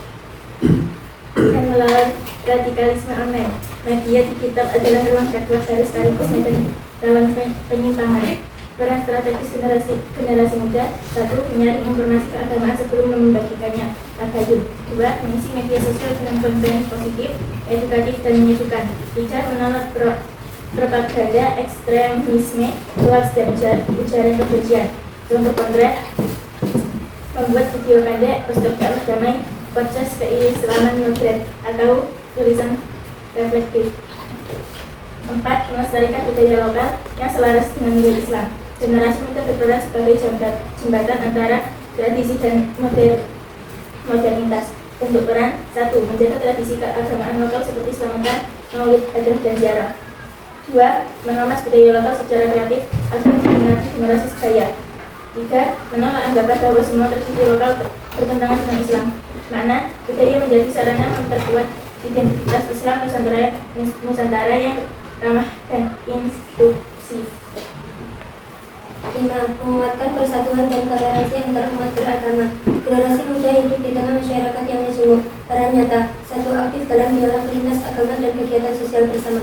melawan radikalisme online. Media digital adalah ruang dakwah sekaligus dalam penyimpangan. Peran strategis generasi muda: 1. Menyaring informasi keagamaan sebelum membagikannya. Tabayun. 2. Mengisi media sosial dengan konten positif, edukatif, dan menyejukkan. 3. Menolak propaganda ekstremisme, hoax, dan ujaran kebencian. Contoh konkret: membuat video pendek, poster dakwah damai, podcast keislaman moderat, atau tulisan reflektif. 4. Melestarikan budaya lokal yang selaras dengan nilai Islam. Generasi muda berperan sebagai jembatan antara tradisi dan modernitas. Bentuk peran: 1. Menjaga tradisi keagamaan lokal seperti selamatan, maulid, adat, dan ziarah. 2. Mengemas budaya lokal secara kreatif agar diminati generasi sebaya. 3. Menolak anggapan bahwa semua tradisi lokal bertentangan dengan Islam. Makna, budaya menjadi sarana memperkuat identitas Islam Nusantara yang ramah dan inklusif. 5. Menguatkan persatuan dan toleransi antar umat beragama. Generasi muda hidup di tengah masyarakat yang majemuk. Peran nyata: 1. Aktif dalam dialog lintas agama dan kegiatan sosial bersama.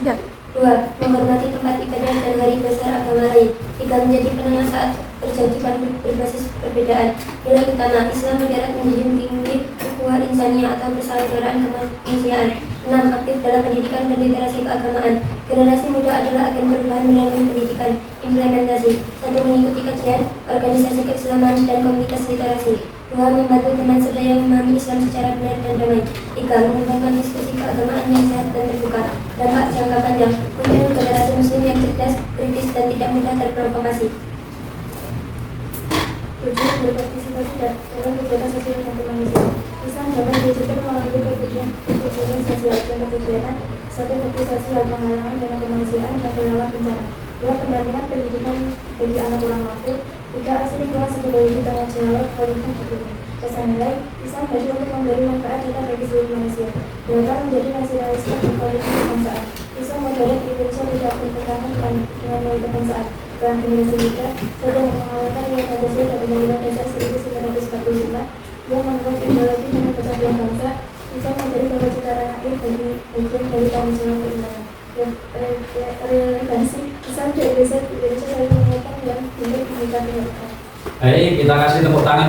2. Menghormati tempat ibadah dan hari besar agama lain. 3. Menjadi penengah saat terjadi konflik berbasis perbedaan. Nilai utama: Islam moderat menjunjung tinggi ukhuwah insaniyah atau persaudaraan kemanusiaan. 6. Aktif dalam pendidikan dan literasi keagamaan. Generasi muda adalah agen perubahan melalui pendidikan. Implementasi: 1. Mengikuti kajian, organisasi keislaman, dan komunitas literasi. 2. Membantu teman sebaya memahami Islam secara benar dan damai. 3. Mengembangkan diskusi keagamaan yang sehat dan terbuka. Dampak jangka panjang, muncul generasi muslim yang cerdas, kritis, dan tidak mudah terprovokasi. 7. Berpartisipasi dalam kegiatan sosial dan kemanusiaan. Islam dapat diwujudkan melalui kegiatan sosial dan kegiatan seperti sosial, penghalangan dan kemanusiaan dan pengelolaan bencana. 2. Pendampingan pendidikan bagi anak kurang mampu. 3. Aksi lingkungan sebagai wujud tanggung jawab politik hukum. Pesan nilai, Islam bagi untuk memberi manfaat kita bagi seluruh manusia. 8. Menjadi nasionalisme dan politik kebangsaan. Islam modern Indonesia tidak bertentangan dengan nilai kebangsaan. Perang generasi muda sedang mengawalkan nilai Pancasila dan Undang-Undang Dasar 1945 yang membuat ideologi dan persatuan bangsa. Islam menjadi cita rakyat bagi bagian dari tanggung jawab keimanan. Relevansi Islam di Indonesia saling menguatkan yang tidak diminta penyertaan. Baik, kita kasih tepuk tangan.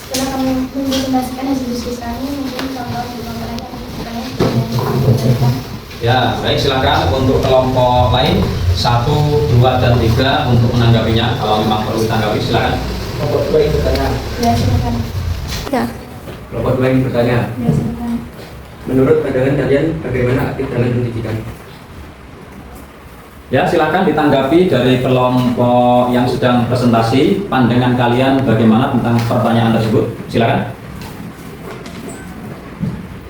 Setelah kami menjelaskan hasil diskusi kami, mungkin kawan-kawan di kelompok lain Ya, baik, silakan untuk kelompok lain 1, 2, dan 3 untuk menanggapinya. Kalau memang perlu ditanggapi, silakan. Kelompok 2 yang bertanya. Ya, silakan. Ya. Kelompok 2 yang bertanya. Ya, silakan. Menurut pandangan kalian, bagaimana aktif dalam pendidikan? Ya, silakan ditanggapi dari kelompok yang sedang presentasi. Pandangan kalian bagaimana tentang pertanyaan tersebut? Silakan.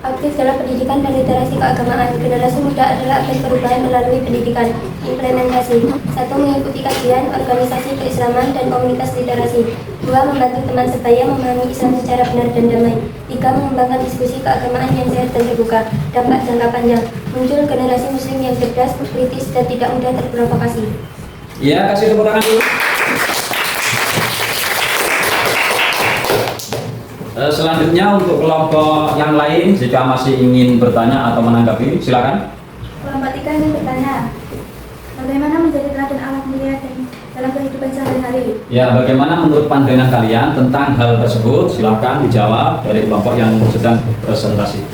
Aktif dalam pendidikan dan literasi keagamaan. Generasi muda adalah agen perubahan melalui pendidikan. Implementasi. 1. Mengikuti kajian, organisasi keislaman, dan komunitas literasi. 2. Membantu teman sebaya memahami Islam secara benar dan damai. 3. Mengembangkan diskusi keagamaan yang sehat dan terbuka. Dampak jangka panjang, muncul generasi muslim yang cerdas, kritis, dan tidak mudah terprovokasi. Ya, kasih tepuk tangan dulu. Selanjutnya untuk kelompok yang lain, jika masih ingin bertanya atau menanggapi, silakan. Kelompok 3 ingin bertanya, bagaimana menjadi teladan alat mulia dalam kehidupan sehari-hari? Ya, bagaimana menurut pandangan kalian tentang hal tersebut? Silakan dijawab dari kelompok yang sedang presentasi.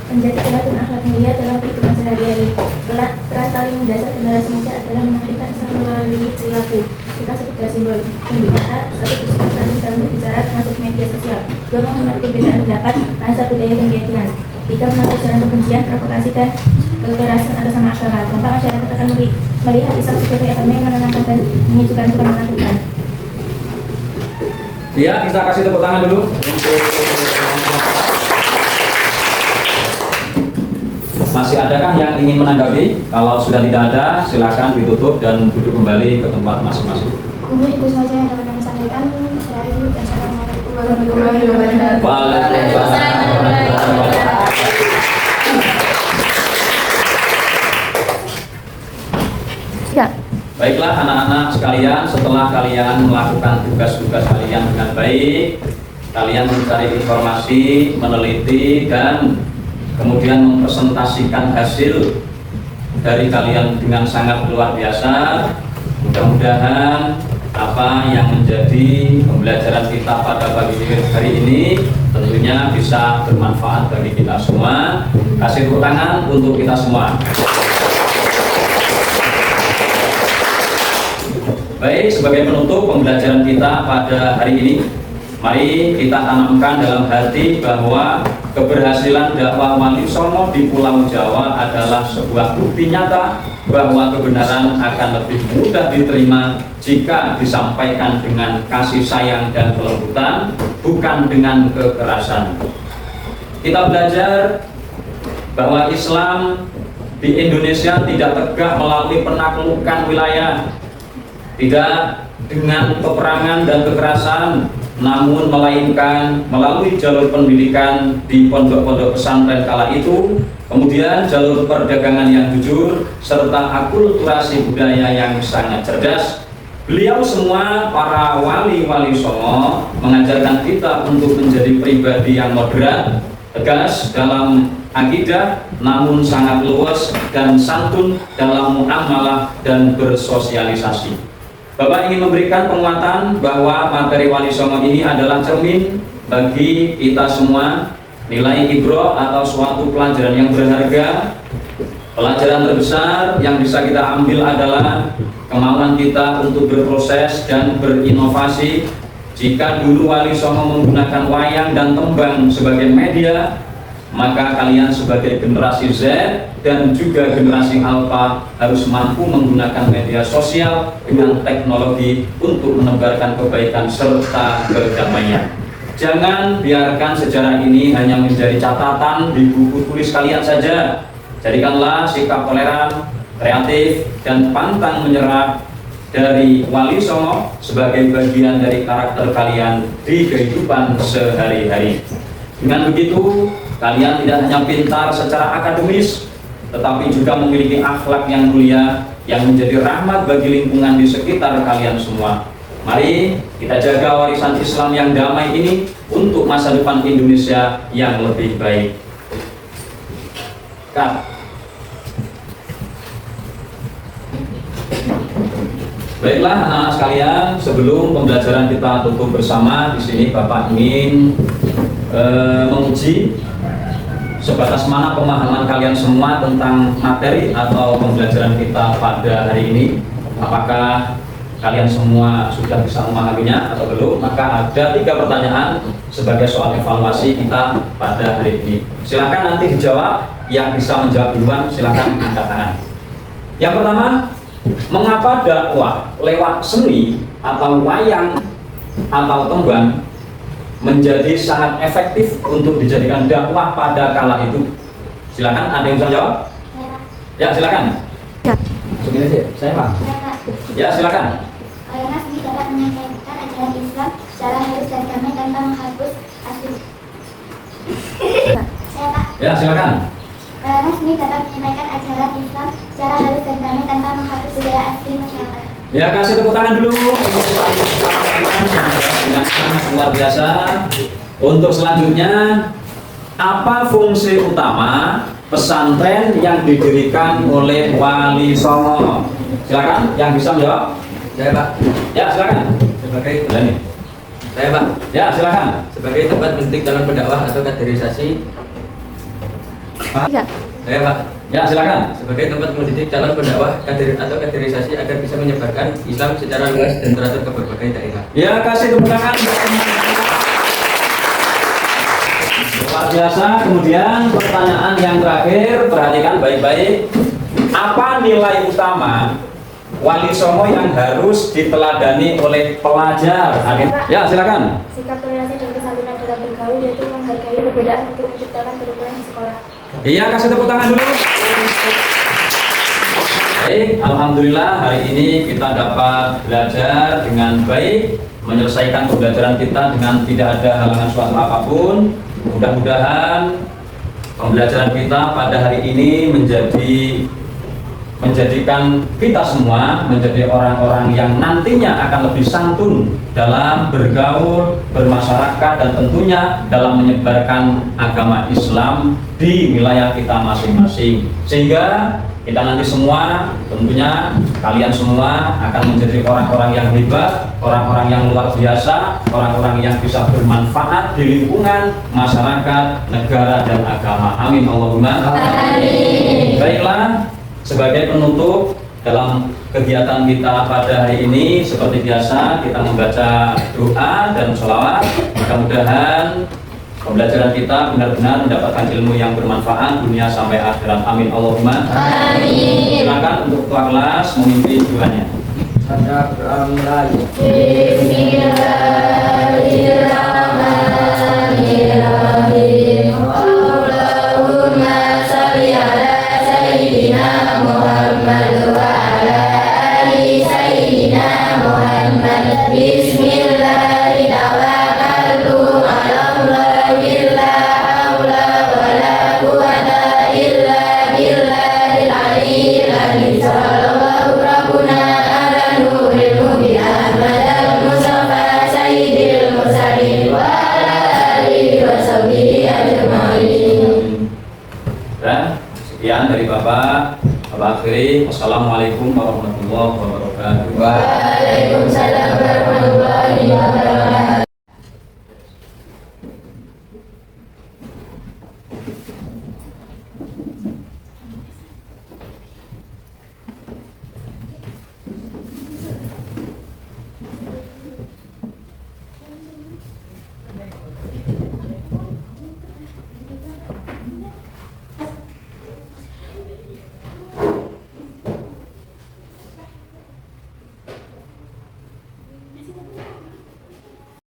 Menjadi teladan akhlak mulia dalam kehidupan sehari-hari. Peran paling mendasar generasi muda adalah mengajarkan Islam melalui perilaku. Kita sebagai simbol pembinaan, 1. Bersikap berani dalam berbicara termasuk media sosial. 2. Menghormati perbedaan pendapat, bahasa, budaya, dan keyakinan. 3. Mengatur jalan kebencian, provokasi, dan kekerasan atas nama agama. Tanpa masyarakat akan melihat Islam sebagai agama yang menenangkan dan menyejukkan, bukan menakutkan. Ya, kita kasih tepuk tangan dulu. Masih adakah yang ingin menanggapi? Kalau sudah tidak ada, silakan ditutup dan duduk kembali ke tempat masing-masing. Mungkin itu saja yang dapat kami sampaikan. Assalamualaikum warahmatullahi wabarakatuh. Waalaikumsalam. Ya. Baiklah anak-anak sekalian, setelah kalian melakukan tugas-tugas kalian dengan baik, kalian mencari informasi, meneliti, dan kemudian mempresentasikan hasil dari kalian dengan sangat luar biasa. Mudah-mudahan apa yang menjadi pembelajaran kita pada pagi hari ini tentunya bisa bermanfaat bagi kita semua. Kasih tepuk tangan untuk kita semua. Baik, sebagai penutup pembelajaran kita pada hari ini, mari kita tanamkan dalam hati bahwa keberhasilan dakwah Wali Songo di Pulau Jawa adalah sebuah bukti nyata bahwa kebenaran akan lebih mudah diterima jika disampaikan dengan kasih sayang dan kelembutan, bukan dengan kekerasan. Kita belajar bahwa Islam di Indonesia tidak tegak melalui penaklukan wilayah, tidak dengan peperangan dan kekerasan, namun melainkan melalui jalur pendidikan di pondok-pondok pesantren kala itu, kemudian jalur perdagangan yang jujur, serta akulturasi budaya yang sangat cerdas. Beliau semua, para wali-wali Songo, mengajarkan kita untuk menjadi pribadi yang moderat, tegas dalam akidah, namun sangat luas dan santun dalam muamalah dan bersosialisasi. Bapak ingin memberikan penguatan bahwa materi Wali Songo ini adalah cermin bagi kita semua, nilai ibrah atau suatu pelajaran yang berharga Pelajaran terbesar yang bisa kita ambil adalah kemauan kita untuk berproses dan berinovasi. Jika dulu Wali Songo menggunakan wayang dan tembang sebagai media, maka kalian sebagai generasi Z dan juga generasi Alpha harus mampu menggunakan media sosial dengan teknologi untuk menebarkan kebaikan serta kedamaian. Jangan biarkan sejarah ini hanya menjadi catatan di buku tulis kalian saja. Jadikanlah sikap toleran, kreatif, dan pantang menyerah dari Wali Songo sebagai bagian dari karakter kalian di kehidupan sehari-hari. Dengan begitu, kalian tidak hanya pintar secara akademis, tetapi juga memiliki akhlak yang mulia yang menjadi rahmat bagi lingkungan di sekitar kalian semua. Mari kita jaga warisan Islam yang damai ini untuk masa depan Indonesia yang lebih baik. Baiklah anak-anak sekalian, sebelum pembelajaran kita tutup bersama, di sini Bapak ingin menguji sebatas mana pemahaman kalian semua tentang materi atau pembelajaran kita pada hari ini. Apakah kalian semua sudah bisa memahaminya atau belum? Maka ada 3 pertanyaan sebagai soal evaluasi kita pada hari ini. Silakan nanti dijawab. Yang bisa menjawab duluan silakan angkat tangan. Yang pertama, mengapa dakwah lewat seni atau wayang atau tembang menjadi sangat efektif untuk dijadikan dakwah pada kala itu? Silakan, ada yang bisa jawab? Ya, silakan. Segini sih, saya Pak. Ya, silakan. Karena seni dapat menyampaikan ajaran Islam secara halus dan damai tanpa menghapus asli. Saya Pak. Ya, silakan. Karena seni dapat menyampaikan ajaran Islam secara halus dan damai tanpa menghapus budaya asli masyarakat. Ya, kasih tepuk tangan dulu. Luar biasa. Untuk selanjutnya, apa fungsi utama pesantren yang didirikan oleh Wali Songo? Silakan, yang bisa menjawab. Saya Pak. Ya, silakan. Sebagai saya Pak. Ya, silakan. Sebagai tempat mendidik calon pendakwah atau kaderisasi. Saya Pak. Ya, silakan. Sebagai tempat mendidik calon pendakwah atau kaderisasi agar bisa menyebarkan Islam secara luas dan teratur ke berbagai daerah. Ya, kasih tepuk tangan. Luar biasa. Kemudian pertanyaan yang terakhir, perhatikan baik-baik. Apa nilai utama Wali Songo yang harus diteladani oleh pelajar? Ya, silakan. Sikap toleransi dan kesantunan dalam bergaul, yaitu menghargai perbedaan untuk menciptakan kerukunan di sekolah. Iya, kasih tepuk tangan dulu. Baik, alhamdulillah hari ini kita dapat belajar dengan baik, menyelesaikan pembelajaran kita dengan tidak ada halangan suatu apapun. Mudah-mudahan pembelajaran kita pada hari ini menjadikan kita semua menjadi orang-orang yang nantinya akan lebih santun dalam bergaul, bermasyarakat, dan tentunya dalam menyebarkan agama Islam di wilayah kita masing-masing. Sehingga kita nanti semua, tentunya kalian semua akan menjadi orang-orang yang hebat, orang-orang yang luar biasa, orang-orang yang bisa bermanfaat di lingkungan, masyarakat, negara, dan agama. Amin Allahumma. Amin. Baiklah, sebagai penutup dalam kegiatan kita pada hari ini, seperti biasa kita membaca doa dan sholawat. Mudah-mudahan pembelajaran kita benar-benar mendapatkan ilmu yang bermanfaat dunia sampai akhirat. Amin Allahumma. Amin. Silakan untuk ketua kelas memimpin doanya. Ada beralhamdulillah.